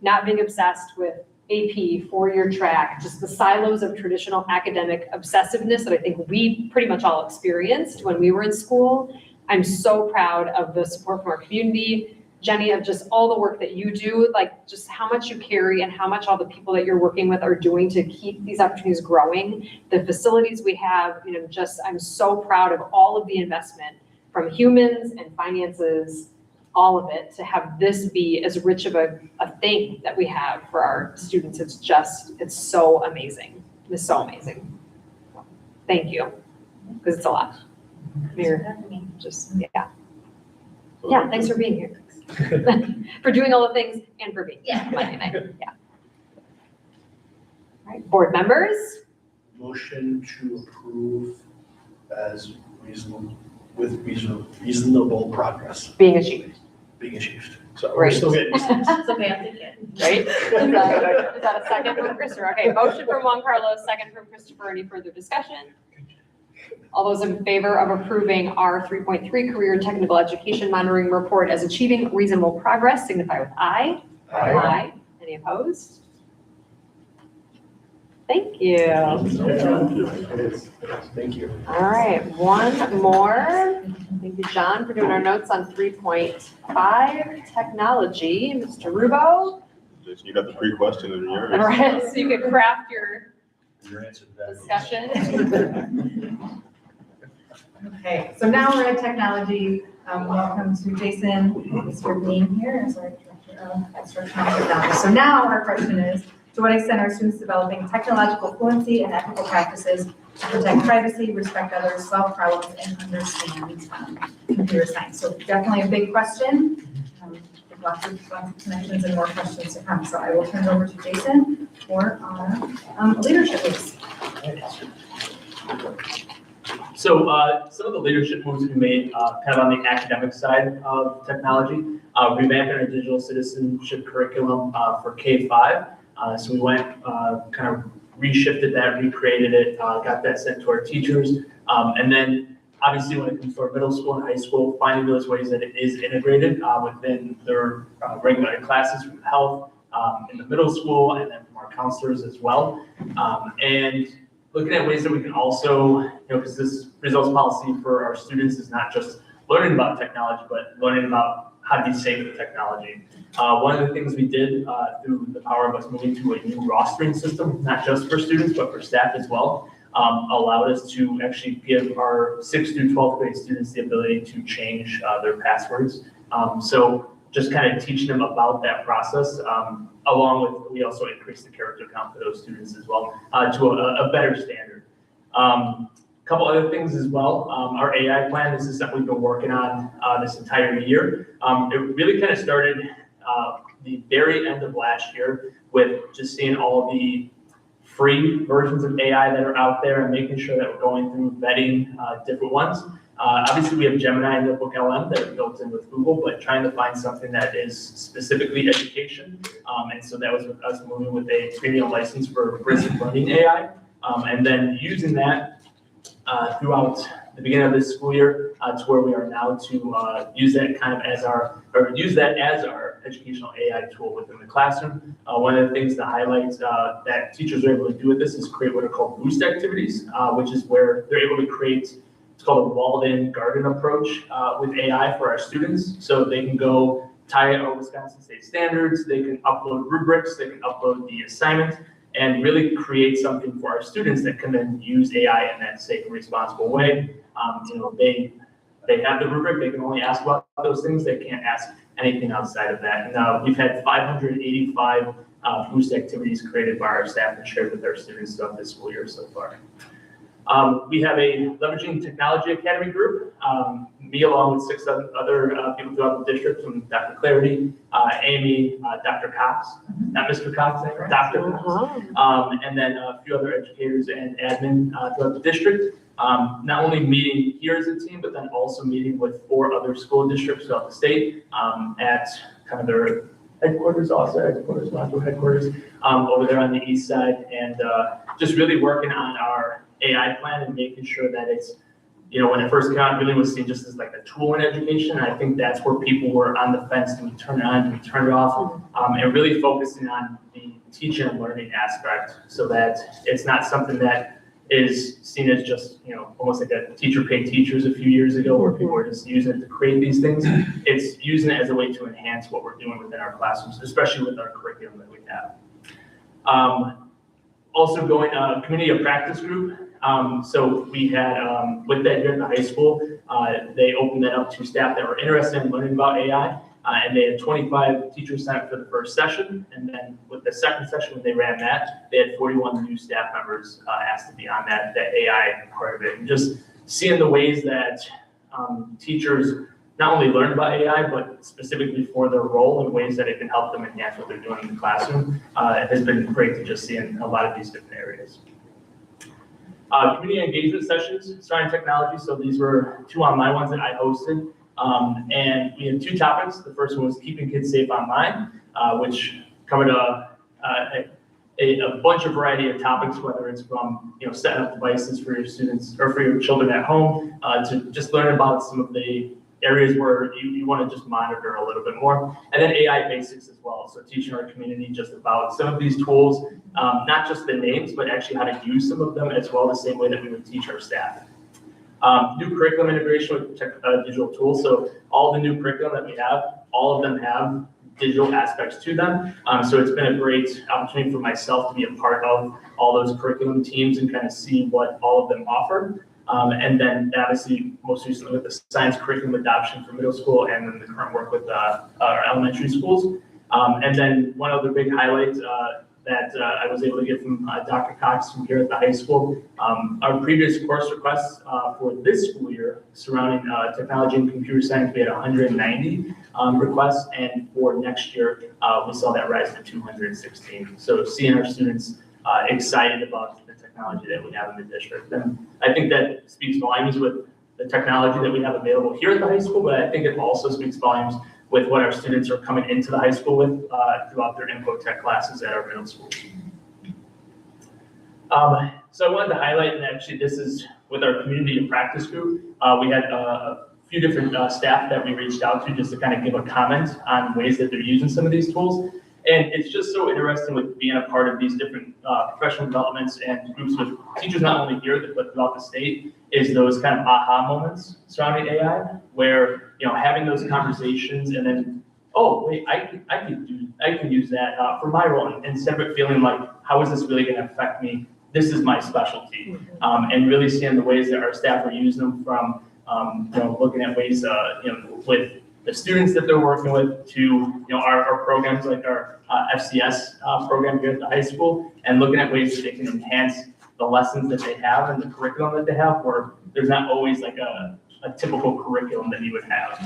not being obsessed with AP, 4-year track, just the silos of traditional academic obsessiveness that I think we pretty much all experienced when we were in school. I'm so proud of the support from our community, Jenny, of just all the work that you do, like just how much you carry and how much all the people that you're working with are doing to keep these opportunities growing. The facilities we have, I'm so proud of all of the investment from humans and finances, all of it, to have this be as rich of a thing that we have for our students. It's so amazing. It's so amazing. Thank you, because it's a lot. Yeah, thanks for being here. For doing all the things and for being here Monday night. Yeah. All right, board members. Motion to approve as reasonable progress Being achieved. So we're still getting used to this. It's okay, I'll take it. Right? Is that a second from Christopher? Okay, motion from Juan Carlos, second from Christopher. Any further discussion? All those in favor of approving our 3.3 Career and Technical Education Monitoring Report as achieving reasonable progress signify with aye. Aye. Any opposed? Thank you. Thank you. All right, one more. Thank you, John, for doing our notes on 3.5 technology. Mr. Rubo. Jason, you got the pre-question in yours. All right, so you could craft your Your answer to that. discussion. Okay, so now we're at technology. Welcome to Jason, Mr. Bean here, as our Director of Instructional Technology. So now our question is, to what extent are students developing technological fluency and ethical practices to protect privacy, respect others, solve problems, and understand computer science? So definitely a big question. Lots of connections and more questions to come. So I will turn it over to Jason for our leadership piece. So some of the leadership moves we made kind of on the academic side of technology, revamping our digital citizenship curriculum for K-5. So we went, kind of reshifted that, recreated it, got that sent to our teachers. And then obviously when it comes to our middle school and high school, finding those ways that it is integrated within their regular classes from health in the middle school and then from our counselors as well. And looking at ways that we can also, because this results policy for our students is not just learning about technology, but learning about how to be safe with technology. One of the things we did through the power of us moving to a new rostering system, not just for students, but for staff as well, allowed us to actually give our 6th through 12th grade students the ability to change their passwords. So just kind of teaching them about that process, along with, we also increased the character count for those students as well to a better standard. A couple other things as well. Our AI plan, this is something we've been working on this entire year. It really kind of started the very end of last year with just seeing all the free versions of AI that are out there and making sure that we're going through vetting different ones. Obviously, we have Gemini and Notebook LM that are built in with Google, but trying to find something that is specifically education. And so that was with us moving with a premium license for Brisbane Learning AI, and then using that throughout the beginning of this school year to where we are now to use that kind of as our, or use that as our educational AI tool within the classroom. One of the things to highlight that teachers are able to do with this is create what are called boost activities, which is where they're able to create, it's called a walled-in garden approach with AI for our students. So they can go tie our Wisconsin state standards, they can upload rubrics, they can upload the assignment, and really create something for our students that can then use AI in that safe and responsible way. They have the rubric, they can only ask about those things, they can't ask anything outside of that. And we've had 585 boost activities created by our staff and shared with our students throughout this school year so far. We have a Leveraging Technology Academy group, me along with 6 other people throughout the district, from Dr. Clarity, Amy, Dr. Cox, not Mr. Cox, Dr. Cox, and then a few other educators and admin throughout the district. Not only meeting here as a team, but then also meeting with 4 other school districts throughout the state at kind of their headquarters, module headquarters, over there on the east side, and just really working on our AI plan and making sure that it's, when it first came out, it really was seen just as like a tool in education. And I think that's where people were on the fence. Do we turn it on? Do we turn it off? And really focusing on the teaching and learning aspect so that it's not something that is seen as just, almost like a teacher paid teachers a few years ago where people were just using it to create these things. It's using it as a way to enhance what we're doing within our classrooms, especially with our curriculum that we have. Also going community of practice group. So we had, with that here at the high school, they opened that up to staff that were interested in learning about AI. And they had 25 teachers sign up for the first session. And then with the second session, when they ran that, they had 41 new staff members asked to be on that AI part of it. And just seeing the ways that teachers not only learn about AI, but specifically for their role and ways that it can help them enhance what they're doing in the classroom, it has been great to just see in a lot of these different areas. Community engagement sessions starting technology. So these were 2 online ones that I hosted. And we had 2 topics. The first one was keeping kids safe online, which covered a bunch of variety of topics, whether it's from setting up devices for your students or for your children at home, to just learn about some of the areas where you want to just monitor a little bit more. And then AI basics as well. So teaching our community just about some of these tools, not just the names, but actually how to use some of them as well, the same way that we would teach our staff. New curriculum integration with digital tools. So all the new curriculum that we have, all of them have digital aspects to them. So it's been a great opportunity for myself to be a part of all those curriculum teams and kind of see what all of them offer. And then obviously most recently with the science curriculum adoption for middle school and then the current work with our elementary schools. And then one other big highlight that I was able to get from Dr. Cox from here at the high school. Our previous course requests for this school year surrounding technology and computer science, we had 190 requests, and for next year, we saw that rise to 216. So seeing our students excited about the technology that we have in the district. And I think that speaks volumes with the technology that we have available here at the high school, but I think it also speaks volumes with what our students are coming into the high school with throughout their info tech classes at our middle school. So I wanted to highlight, and actually this is with our community and practice group, we had a few different staff that we reached out to just to kind of give a comment on ways that they're using some of these tools. And it's just so interesting with being a part of these different professional developments and groups with teachers, not only here, but throughout the state, is those kind of aha moments surrounding AI, where, you know, having those conversations and then, oh, wait, I can use that for my role. And instead of it feeling like, how is this really going to affect me? This is my specialty. And really seeing the ways that our staff are using them from, you know, looking at ways, you know, with the students that they're working with to, you know, our programs like our FCS program here at the high school, and looking at ways that they can enhance the lessons that they have and the curriculum that they have, where there's not always like a typical curriculum that you would have.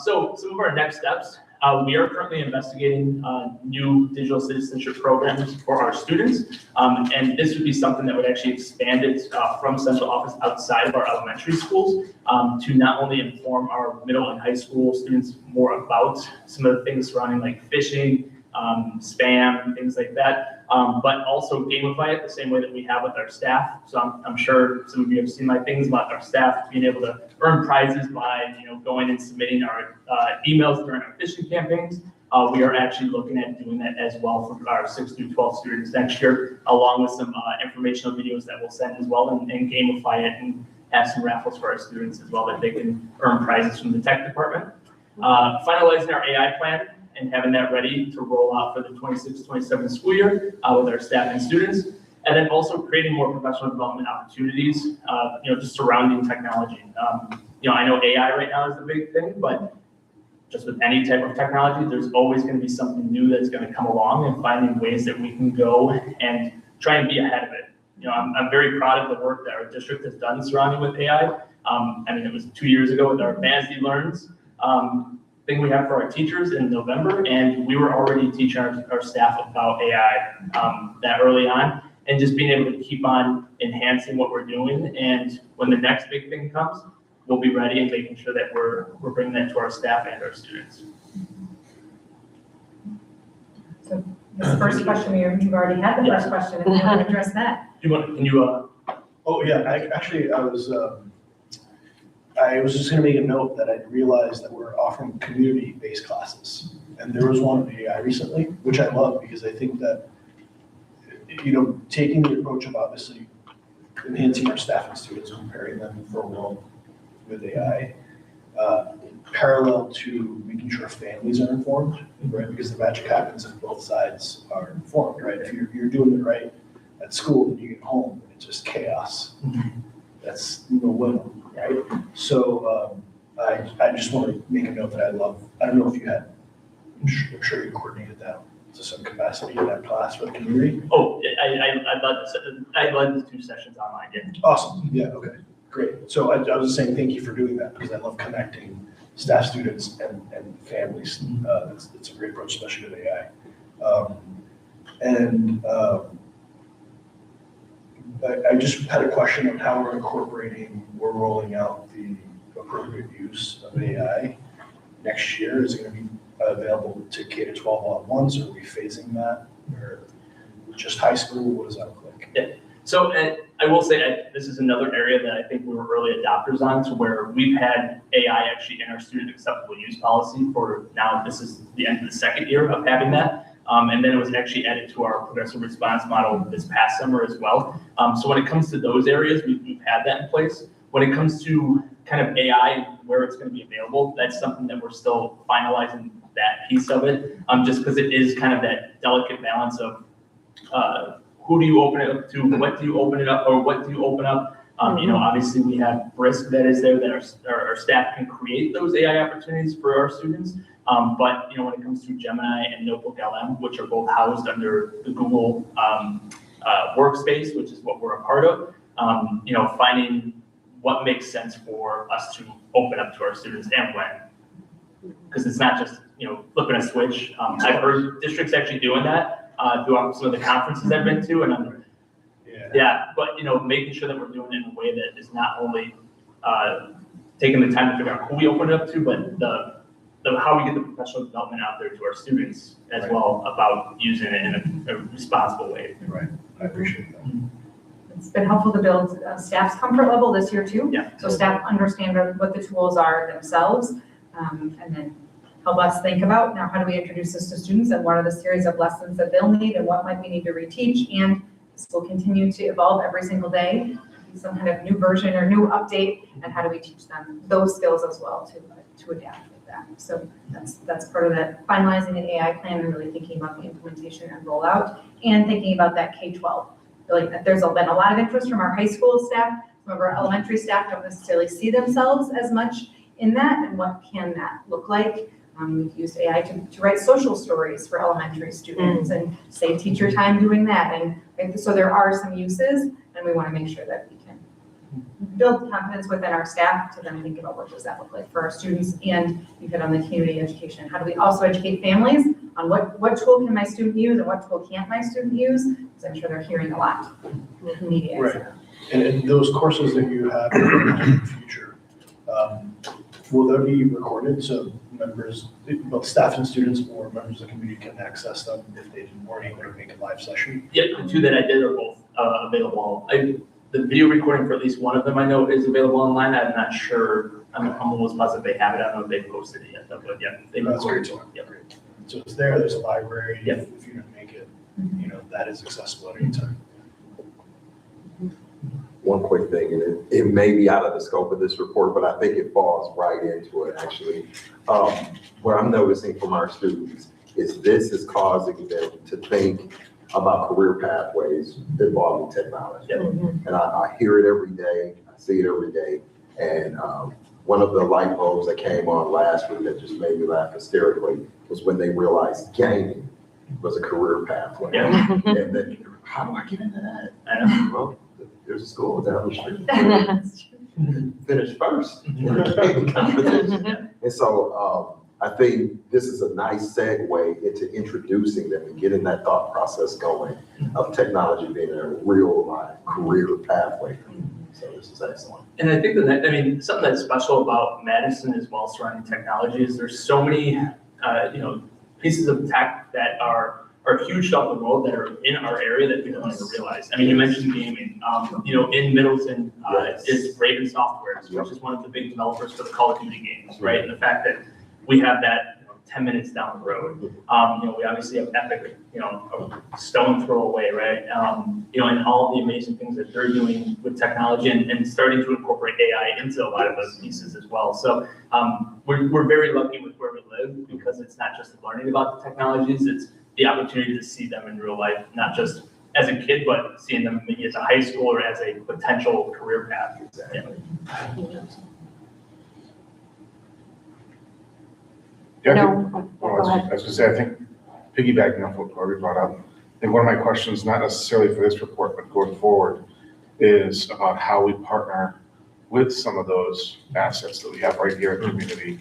So some of our next steps, we are currently investigating new digital citizenship programs for our students. And this would be something that would actually expand it from central office outside of our elementary schools to not only inform our middle and high school students more about some of the things surrounding like phishing, spam, things like that, but also gamify it the same way that we have with our staff. So I'm sure some of you have seen my things about our staff being able to earn prizes by, you know, going and submitting our emails during our phishing campaigns. We are actually looking at doing that as well for our 6 through 12 students next year, along with some informational videos that we'll send as well and gamify it and have some raffles for our students as well that they can earn prizes from the tech department. Finalizing our AI plan and having that ready to roll out for the 26-27 school year with our staff and students. And then also creating more professional development opportunities, you know, just surrounding technology. You know, I know AI right now is the big thing, but just with any type of technology, there's always going to be something new that's going to come along, and finding ways that we can go and try and be ahead of it. You know, I'm very proud of the work that our district has done surrounding with AI. I mean, it was 2 years ago with our Advanced Learns thing we have for our teachers in November, and we were already teaching our staff about AI that early on, and just being able to keep on enhancing what we're doing. And when the next big thing comes, we'll be ready and making sure that we're bringing that to our staff and our students. So this first question, you've already had the first question, if you want to address that. Can you? Oh, yeah, I was just gonna make a note that I realized that we're offering community-based classes. And there was one on AI recently, which I love, because I think that, you know, taking the approach of obviously enhancing our staff and students, preparing them for a world with AI, parallel to making sure families are informed, right? Because the magic happens if both sides are informed, right? If you're doing it right at school, then you get home, and it's just chaos. That's no win, right? So I just want to make a note that I don't know if you had, I'm sure you coordinated that to some capacity in that class for the community. Oh, I led the 2 sessions online. Yeah. Awesome. Yeah. Okay. Great. So I was just saying thank you for doing that, because I love connecting staff, students, and families. It's a great approach, especially with AI. I just had a question on how we're rolling out the appropriate use of AI next year. Is it going to be available to K-12 all at once, or are we phasing that, or just high school? What does that look like? Yeah. So I will say this is another area that I think we were early adopters on, to where we've had AI actually in our student acceptable use policy for now. This is the end of the 2nd year of having that. And then it was actually added to our progressive response model this past summer as well. So when it comes to those areas, we've had that in place. When it comes to kind of AI and where it's going to be available, that's something that we're still finalizing that piece of it, just because it is kind of that delicate balance of who do you open it up to, what do you open it up, or what do you open up? Obviously we have Brisk that is there that our staff can create those AI opportunities for our students. But when it comes to Gemini and Notebook LM, which are both housed under the Google workspace, which is what we're a part of, finding what makes sense for us to open up to our students and when. Because it's not just, flipping a switch. I've heard districts actually doing that throughout some of the conferences I've been to, and but making sure that we're doing it in a way that is not only taking the time to figure out who we open it up to, but the how we get the professional development out there to our students as well about using it in a responsible way. Right, I appreciate that. It's been helpful to build staff's comfort level this year too. Yeah. So staff understand what the tools are themselves, and then help us think about now how do we introduce this to students and what are the series of lessons that they'll need and what might we need to reteach, and this will continue to evolve every single day, some kind of new version or new update, and how do we teach them those skills as well to adapt with that. So that's part of that finalizing an AI plan and really thinking about the implementation and rollout and thinking about that K-12. Like there's been a lot of interest from our high school staff. Some of our elementary staff don't necessarily see themselves as much in that, and what can that look like? We've used AI to write social stories for elementary students and save teacher time doing that. And so there are some uses, and we want to make sure that we can build confidence within our staff to then think about what does that look like for our students. And you hit on the community education. How do we also educate families on what tool can my student use and what tool can't my student use? Because I'm sure they're hearing a lot in media. Right. And those courses that you have in the future, will they be recorded so members, both staff and students or members of the community can access them if they weren't able to make a live session? Yeah, the two that I did are both available. The video recording for at least one of them I know is available online. I'm not sure. I'm almost positive they have it. I don't know if they've posted it yet, but yeah, they recorded it. Yep. So it's there, there's a library. Yep. If you didn't make it, that is accessible at any time. One quick thing, and it may be out of the scope of this report, but I think it falls right into it actually. What I'm noticing from our students is this is causing them to think about career pathways involving technology. And I hear it every day, I see it every day. And one of the light bulbs that came on last week that just made me laugh hysterically was when they realized gaming was a career pathway. Yeah. And then, how do I get into that? I know. Well, there's a school down the street. Finish first. And so I think this is a nice segue into introducing them and getting that thought process going of technology being a real career pathway. So this is excellent. And I think something that's special about Madison as well surrounding technology is there's so many, pieces of tech that are huge throughout the world that are in our area that people don't even realize. I mean, you mentioned gaming. In Middleton is Raven Software, which is one of the big developers for the Call of Duty games, right? And the fact that we have that 10 minutes down the road. We obviously have Epic, a stone throw away, right? And all the amazing things that they're doing with technology and starting to incorporate AI into a lot of those pieces as well. So we're very lucky with where we live because it's not just learning about the technologies, it's the opportunity to see them in real life, not just as a kid, but seeing them maybe as a high school or as a potential career path. Exactly. I was gonna say, I think piggybacking off what Corey brought up, I think one of my questions, not necessarily for this report, but going forward, is about how we partner with some of those assets that we have right here in the community,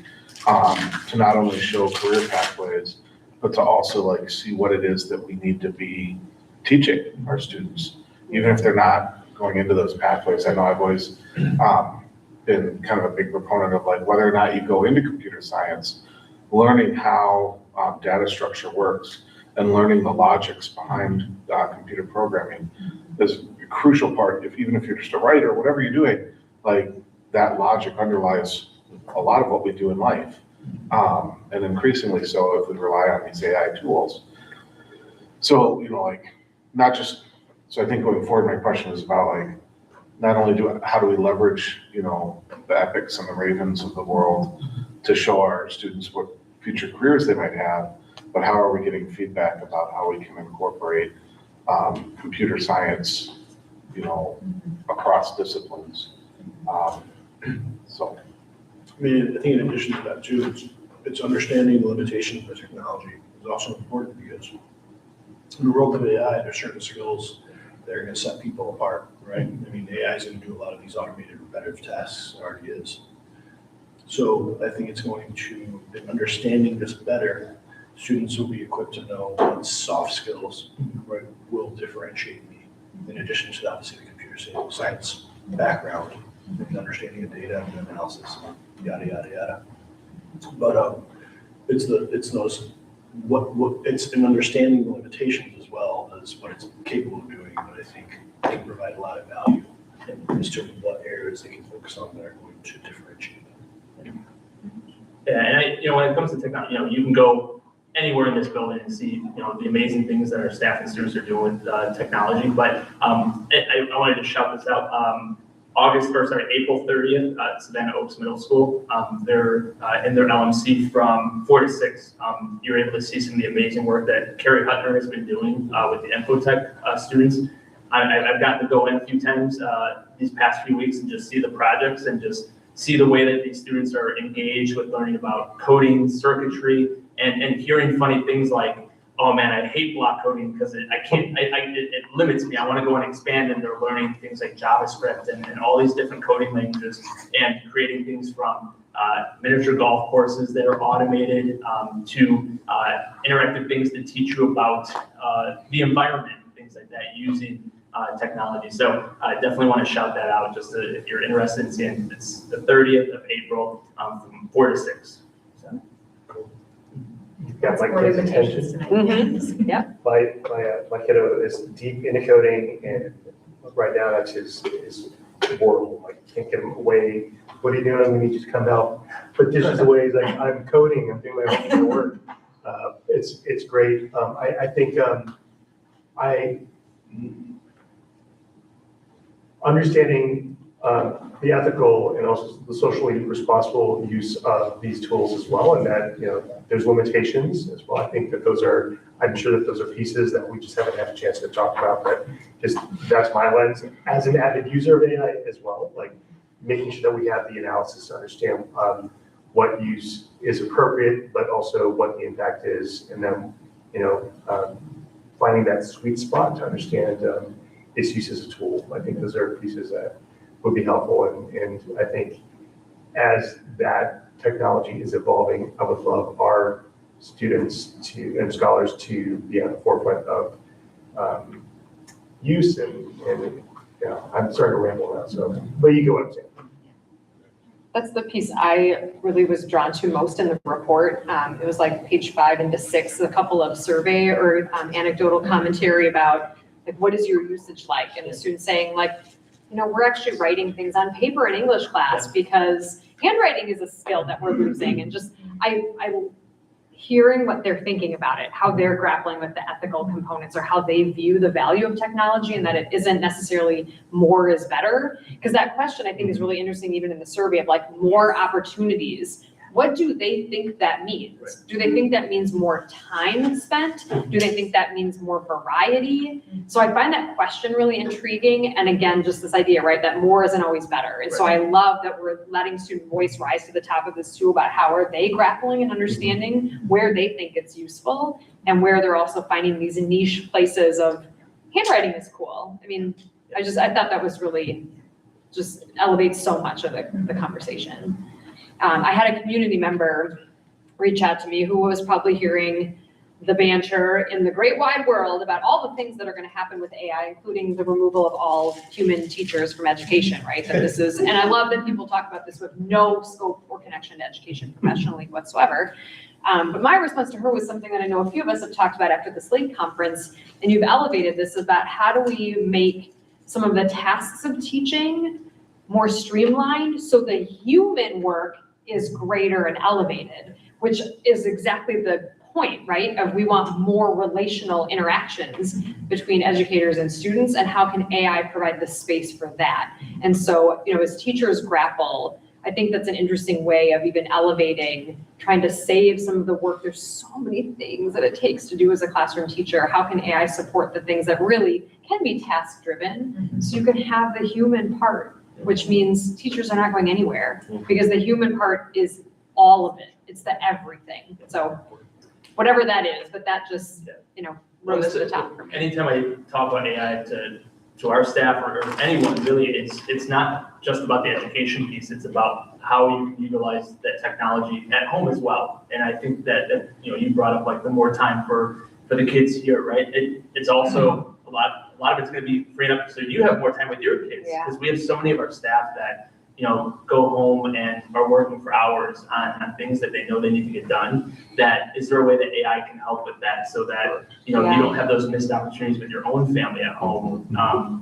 to not only show career pathways, but to also see what it is that we need to be teaching our students, even if they're not going into those pathways. I know I've always been kind of a big proponent of whether or not you go into computer science, learning how data structure works and learning the logics behind computer programming is a crucial part. Even if you're just a writer, whatever you're doing, that logic underlies a lot of what we do in life. And increasingly so if we rely on these AI tools. So, not just, so I think going forward, my question is about not only how do we leverage, the Epics and the Ravens of the world to show our students what future careers they might have, but how are we getting feedback about how we can incorporate computer science, across disciplines. So. I mean, I think in addition to that too, it's understanding the limitations of the technology is also important because in the world of AI, there's certain skills that are going to set people apart, right? I mean, AI is going to do a lot of these automated repetitive tasks, it already is. So I think it's going to, in understanding this better, students will be equipped to know what soft skills, right, will differentiate me. In addition to obviously the computer science background, and understanding of data and analysis, yada, yada, yada. But it's those, it's an understanding the limitations as well as what it's capable of doing, but I think can provide a lot of value as to what areas they can focus on that are going to differentiate them. Yeah, and when it comes to technology, you can go anywhere in this building and see, the amazing things that our staff and students are doing with technology. But I wanted to shout this out. April 30th at Savannah Oaks Middle School. They're in their LMC from 4 to 6. You're able to see some of the amazing work that Carrie Hutner has been doing with the Infotech students. I've gotten to go in a few times these past few weeks and just see the projects and just see the way that these students are engaged with learning about coding, circuitry, and hearing funny things like, oh man, I hate block coding because it limits me. I want to go and expand, and they're learning things like JavaScript and all these different coding languages and creating things from miniature golf courses that are automated to interactive things that teach you about the environment, things like that, using technology. So I definitely want to shout that out just if you're interested in seeing. It's the 30th of April from 4 to 6. So. Got my kids' attention. Mm-hmm. Yeah. My kiddo is deep into coding, and right now that's his world. Like, can't get him away. What are you doing? We need you to come help put dishes away. He's like, I'm coding. I'm doing my own work. It's great. I think understanding the ethical and also the socially responsible use of these tools as well, and that there's limitations as well. I think that I'm sure that those are pieces that we just haven't had a chance to talk about. But that's my lens as an avid user of AI as well, like making sure that we have the analysis to understand what use is appropriate, but also what the impact is, and then finding that sweet spot to understand its use as a tool. I think those are pieces that would be helpful. And I think as that technology is evolving, I would love our students and scholars to be on the forefront of use. And I'm starting to ramble now, but you get what I'm saying. That's the piece I really was drawn to most in the report. It was like page 5 into 6, a couple of survey or anecdotal commentary about like, what is your usage like? And the students saying like, we're actually writing things on paper in English class because handwriting is a skill that we're losing. And just, I'm hearing what they're thinking about it, how they're grappling with the ethical components or how they view the value of technology and that it isn't necessarily more is better. Because that question I think is really interesting even in the survey of like more opportunities. What do they think that means? Right. Do they think that means more time spent? Do they think that means more variety? So I find that question really intriguing. And again, just this idea, right, that more isn't always better. And so I love that we're letting student voice rise to the top of this too about how are they grappling and understanding where they think it's useful and where they're also finding these niche places of handwriting is cool. I mean, I thought that was really just elevates so much of the conversation. I had a community member reach out to me who was probably hearing the banter in the great wide world about all the things that are going to happen with AI, including the removal of all human teachers from education, right? That this is, and I love that people talk about this with no scope or connection to education professionally whatsoever. But my response to her was something that I know a few of us have talked about after the Slate conference, and you've elevated this about how do we make some of the tasks of teaching more streamlined so the human work is greater and elevated, which is exactly the point, right? Of we want more relational interactions between educators and students, and how can AI provide the space for that? And so, as teachers grapple, I think that's an interesting way of even elevating, trying to save some of the work. There's so many things that it takes to do as a classroom teacher. How can AI support the things that really can be task driven? So you can have the human part, which means teachers are not going anywhere, because the human part is all of it. It's the everything. So whatever that is, but that just, rose to the top for me. Anytime I talk about AI to our staff or anyone, really, it's not just about the education piece, it's about how you utilize that technology at home as well. And I think that you brought up like the more time for the kids here, right? It's also a lot of it's gonna be freed up so you have more time with your kids. Yeah. Because we have so many of our staff that, go home and are working for hours on things that they know they need to get done. That, is there a way that AI can help with that so that, you don't have those missed opportunities with your own family at home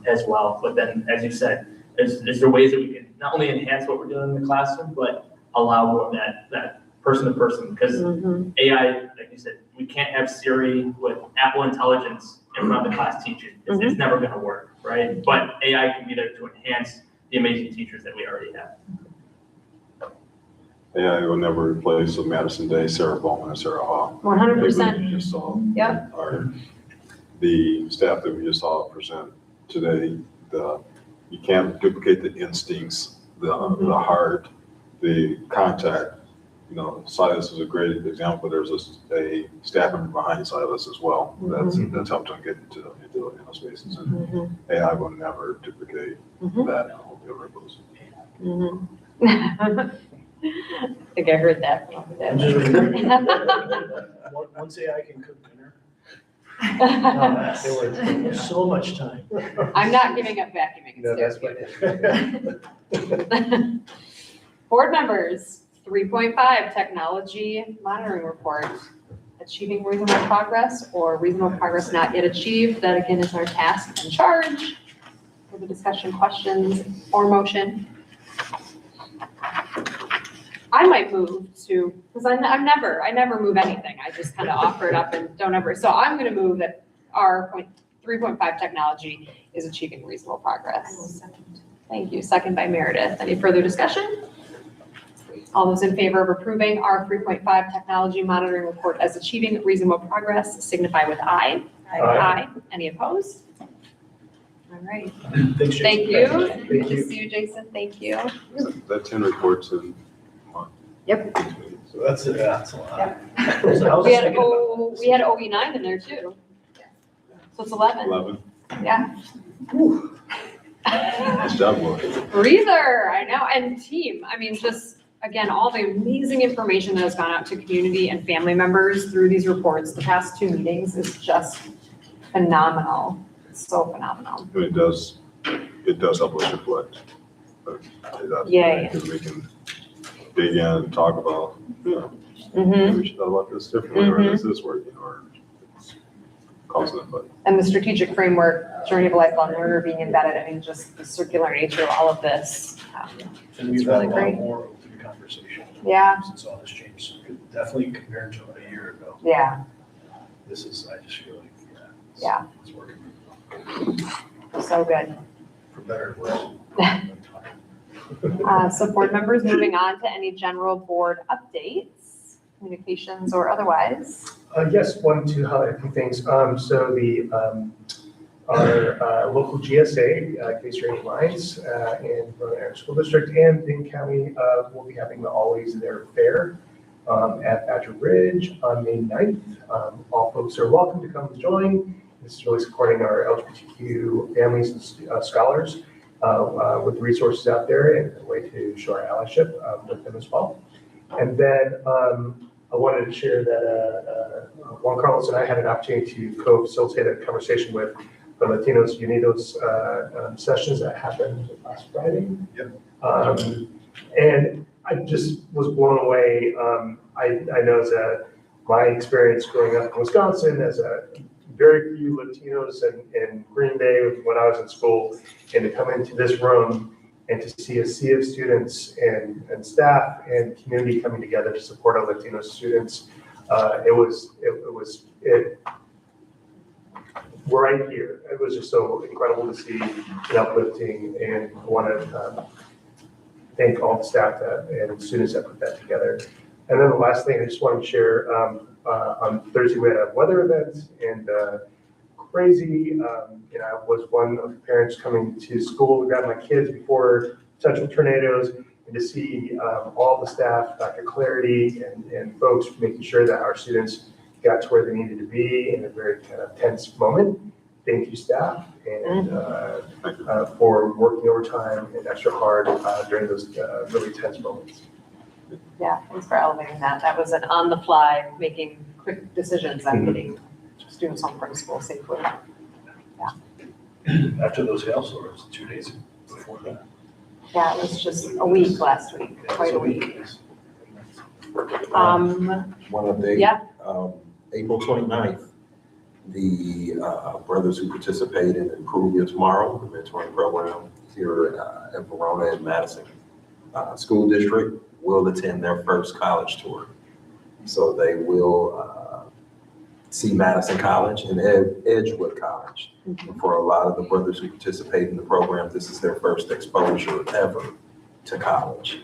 as well? But then, as you said, is there ways that we can not only enhance what we're doing in the classroom, but allow more of that person to person? Because AI, like you said, we can't have Siri with Apple Intelligence in front of the class teaching. It's never gonna work, right? But AI can be there to enhance the amazing teachers that we already have. AI will never replace a Madison Day, Sarah Bowman, and Sarah Hall. 100%. You just saw. Yep. The staff that we just saw present today, you can't duplicate the instincts, the heart, the contact. Silas is a great example. There's a staff member behind Silas as well. That's helped him get into those spaces. And AI will never duplicate that. I hope it ever goes. I think I heard that. Once AI can cook dinner, there's so much time. I'm not giving up vacuuming. No, that's right. Board members, 3.5 technology monitoring report. Achieving reasonable progress or reasonable progress not yet achieved. That again is our task and charge. For the discussion, questions, or motion. I might move to, because I never move anything. I just kind of offer it up and don't ever. So I'm going to move that our 3.5 technology is achieving reasonable progress. Thank you. Second by Meredith. Any further discussion? All those in favor of approving our 3.5 technology monitoring report as achieving reasonable progress signify with aye. Aye. Any opposed? All right. Thanks, Jason. Thank you. Thank Good to you. see you, Jason. Thank you. That 10 reports in a month. Yep. So that's a lot. Yep. So I was We just had thinking about this. we had OE9 in there too. So it's 11. 11. Yeah. Nice job, Will. Breather, I know, and team. I mean, just again, all the amazing information that has gone out to community and family members through these reports the past 2 meetings is just phenomenal. It's so phenomenal. And it does help us reflect. Yay. Because we can dig in and talk about, Mm-hmm. we should thought about this differently, or this is working, or it's causing it, but. And the strategic framework, journey of a lifelong learner being embedded, I mean, just the circular nature of all of this. And we've It's had really a lot great. more open conversation. Yeah. Since all this changed, definitely compared to a year ago. Yeah, This is, I just feel like, Yeah. it's working so good. for better or worse. So board members, moving on to any general board updates, communications or otherwise. Yes, wanted to highlight a few things. So our local GSA, Case Range Lines, in Verona Area School District and Dane County will be having the Always There Fair at Badger Ridge on May 9th. All folks are welcome to come join. This is really supporting our LGBTQ families and scholars with resources out there and a way to show our allyship with them as well. And then I wanted to share that Juan Carlos and I had an opportunity to co-facilitate a conversation with the Latinos Unidos sessions that happened last Friday. Yep. And I just was blown away. I know my experience growing up in Wisconsin as a very few Latinos in Green Bay when I was in school, and to come into this room and to see a sea of students and staff and community coming together to support our Latino students We're right here. It was just so incredible to see and uplifting, and I want to thank all the staff and students that put that together. And then the last thing I just wanted to share, on Thursday we had a weather event, and crazy, I was one of the parents coming to school to grab my kids before potential tornadoes, and to see all the staff, Dr. Clarity and folks making sure that our students got to where they needed to be in a very kind of tense moment. Thank you, staff, and for working overtime and extra hard during those really tense moments. Yeah, thanks for elevating that. That was an on-the-fly, making quick decisions on getting students home from school safely. After those hailstorms, 2 days before that. Yeah, it was just a week last week, quite a week. One of the, Yeah. April 29th, the brothers who participate in Improve Your Tomorrow, the mentoring program here at Verona and Madison School District, will attend their first college tour. So they will see Madison College and Edgewood College. And for a lot of the brothers who participate in the program, this is their first exposure ever to college.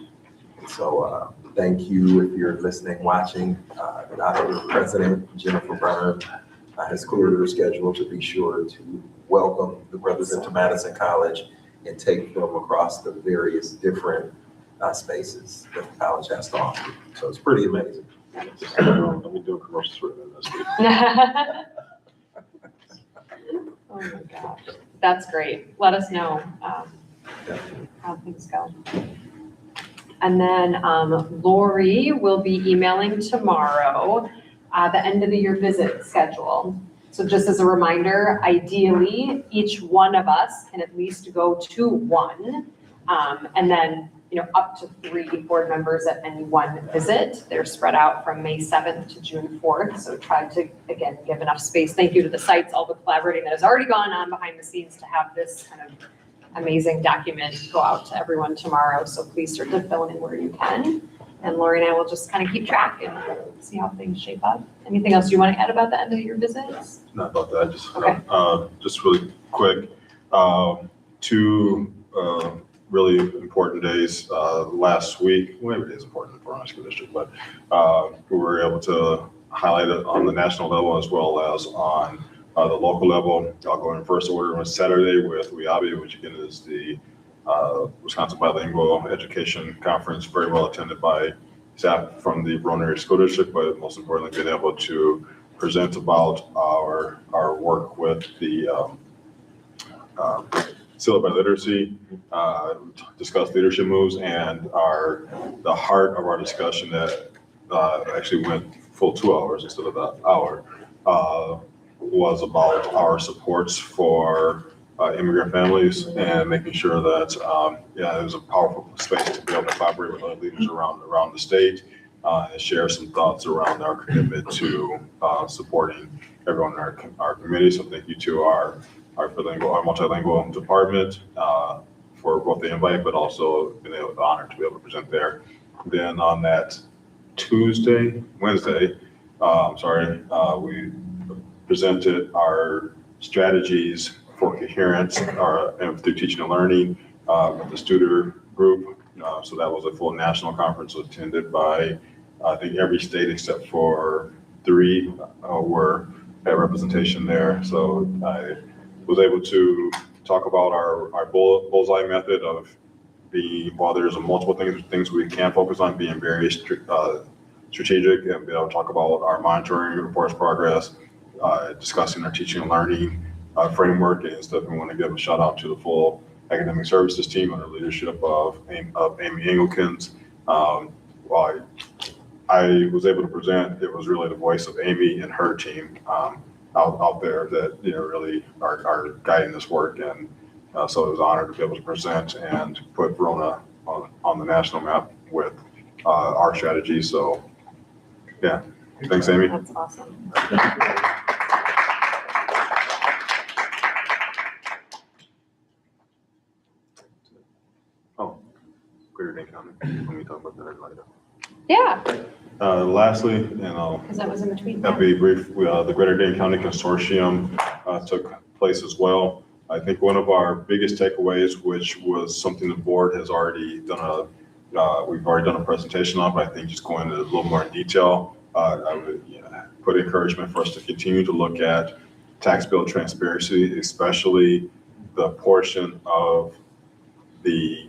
So thank you if you're listening, watching. Our president, Jennifer Berner, has cleared her schedule to be sure to welcome the brothers into Madison College and take them across the various different spaces that the college has to offer. So it's pretty amazing. Let me do a commercial for them this week. Oh my gosh, that's great. Let us know how things go. And then Lori will be emailing tomorrow the end of the year visit schedule. So just as a reminder, ideally, each one of us can at least go to one, and then up to 3 board members at any one visit. They're spread out from May 7th to June 4th. So try to, again, give enough space. Thank you to the sites, all the collaborating that has already gone on behind the scenes to have this kind of amazing document go out to everyone tomorrow. So please start to fill in where you can. And Lori and I will just kind of keep track and see how things shape up. Anything else you want to add about the end of your visits? Not about that, just, Okay. just really quick. 2 really important days last week. Well, every day is important for our school district, but we were able to highlight it on the national level as well as on the local level. I'll go in first order on Saturday with WIABI, which again is the Wisconsin Bilingual Education Conference, very well attended by staff from the Verona area school district, but most importantly, being able to present about our work with the Seal by Literacy, discuss leadership moves, and the heart of our discussion that actually went full 2 hours instead of an hour, was about our supports for immigrant families and making sure that, it was a powerful space to be able to collaborate with other leaders around the state and share some thoughts around our commitment to supporting everyone in our community. So thank you to our multilingual department for both the invite, but also been honored to be able to present there. Then on that Wednesday, we presented our strategies for coherence and through teaching and learning with the Studer group. So that was a full national conference attended by, I think, every state except for 3 had representation there. So I was able to talk about our bullseye method of while there's multiple things we can focus on, being very strategic and be able to talk about our monitoring reports progress, discussing our teaching and learning framework and stuff. We want to give a shout out to the full academic services team under leadership of Amy Engelkins. While I was able to present, it was really the voice of Amy and her team out there that really are guiding this work, and so it was an honor to be able to present and put Verona on the national map with our strategy. So yeah, thanks, Amy. That's awesome. Oh, greater Dane County. Let me talk about that later. Yeah, Lastly, and I'll because that was in between. be brief, the Greater Dane County Consortium took place as well. I think one of our biggest takeaways, which was something the board has already done we've already done a presentation on, but I think just going into a little more detail, I would put encouragement for us to continue to look at tax bill transparency, especially the portion of the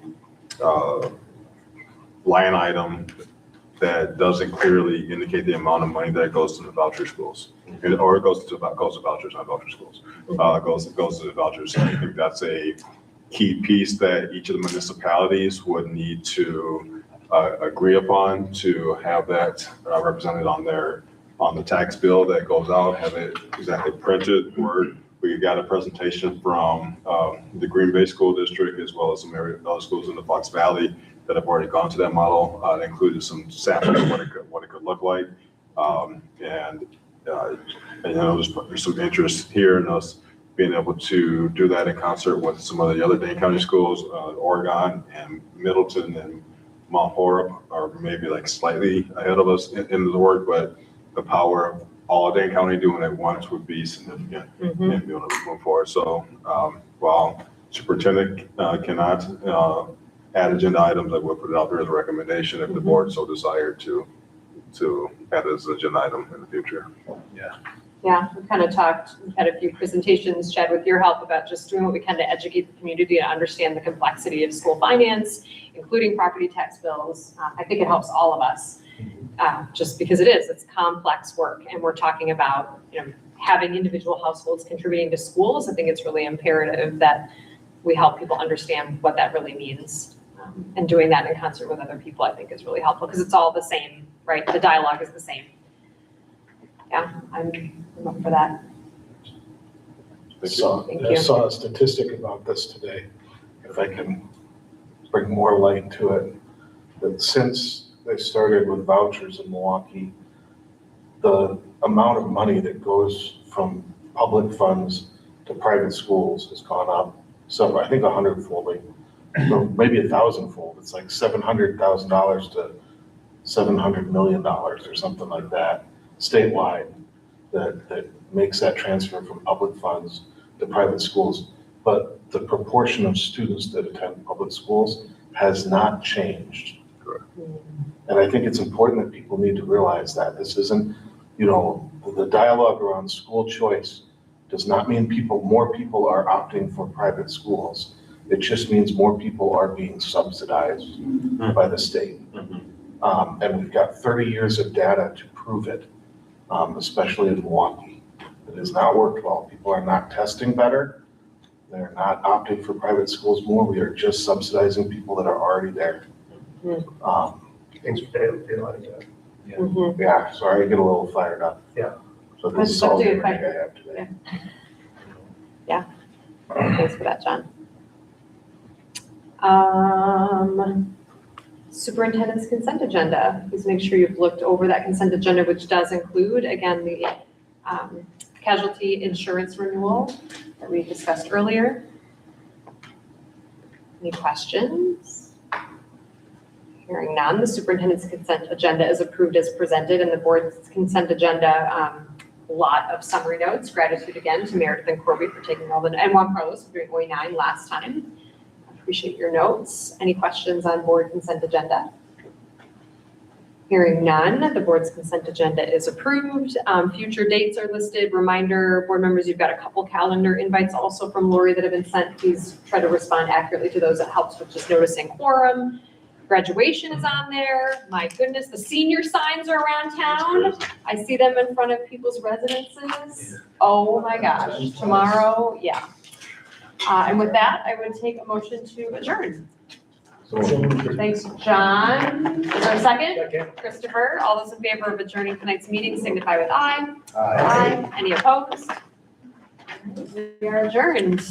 line item that doesn't clearly indicate the amount of money that goes to the voucher schools. Or it goes to vouchers, not voucher schools. Goes to the vouchers. I think that's a key piece that each of the municipalities would need to agree upon to have that represented on the tax bill that goes out, have it exactly printed. We got a presentation from the Green Bay School District as well as some other schools in the Fox Valley that have already gone to that model. It included some samples of what it could look like. And there's some interest here in us being able to do that in concert with some of the other Dane County schools, Oregon and Middleton and Mount Horeb are maybe like slightly ahead of us in the work, but the power of all of Dane County doing it once would be significant and be able to move forward. So while Superintendent cannot add agenda items, I will put it out there as a recommendation if the board so desired to add as an agenda item in the future. Yeah, we kind of talked, we had a few presentations, Chad, with your help about just doing what we can to educate the community to understand the complexity of school finance, including property tax bills. I think it helps all of us, just because it's complex work. And we're talking about, having individual households contributing to schools. I think it's really imperative that we help people understand what that really means. And doing that in concert with other people, I think is really helpful because it's all the same, right? The dialogue is the same. Yeah, I'm up for that. Thank I you. saw a statistic about this today, if I can bring more light to it, that since they started with vouchers in Milwaukee, the amount of money that goes from public funds to private schools has gone up. So I think 100-folding, so maybe 1,000-fold. It's like $700,000 to $700 million or something like that, statewide, that makes that transfer from public funds to private schools. But the proportion of students that attend public schools has not changed. Correct. And I think it's important that people need to realize that this isn't, the dialogue around school choice does not mean more people are opting for private schools. It just means more people are being subsidized by the state. And we've got 30 years of data to prove it, especially in Milwaukee. It has not worked well. People are not testing better. They're not opting for private schools more. We are just subsidizing people that are already there. Thanks for daylighting that. Yeah, sorry, I get a little fired up. Yeah. So this is all the That's information I have today. Yeah. Thanks for that, John. Superintendent's consent agenda. Please make sure you've looked over that consent agenda, which does include, again, the casualty insurance renewal that we discussed earlier. Any questions? Hearing none, the superintendent's consent agenda is approved as presented, and the board's consent agenda, a lot of summary notes. Gratitude again to Meredith and Corby for taking all the, and Juan Carlos for doing OE9 last time. Appreciate your notes. Any questions on board consent agenda? Hearing none, the board's consent agenda is approved. Future dates are listed. Reminder, board members, you've got a couple calendar invites also from Lori that have been sent. Please try to respond accurately to those. It helps with just noticing quorum. Graduation is on there. My goodness, the senior signs are around town. I see them in front of people's residences. Oh my gosh, tomorrow, yeah. And with that, I would take a motion to adjourn. Thanks, John. Is there a second? Christopher, all those in favor of adjourning tonight's meeting signify with aye. Aye. Any opposed? We are adjourned.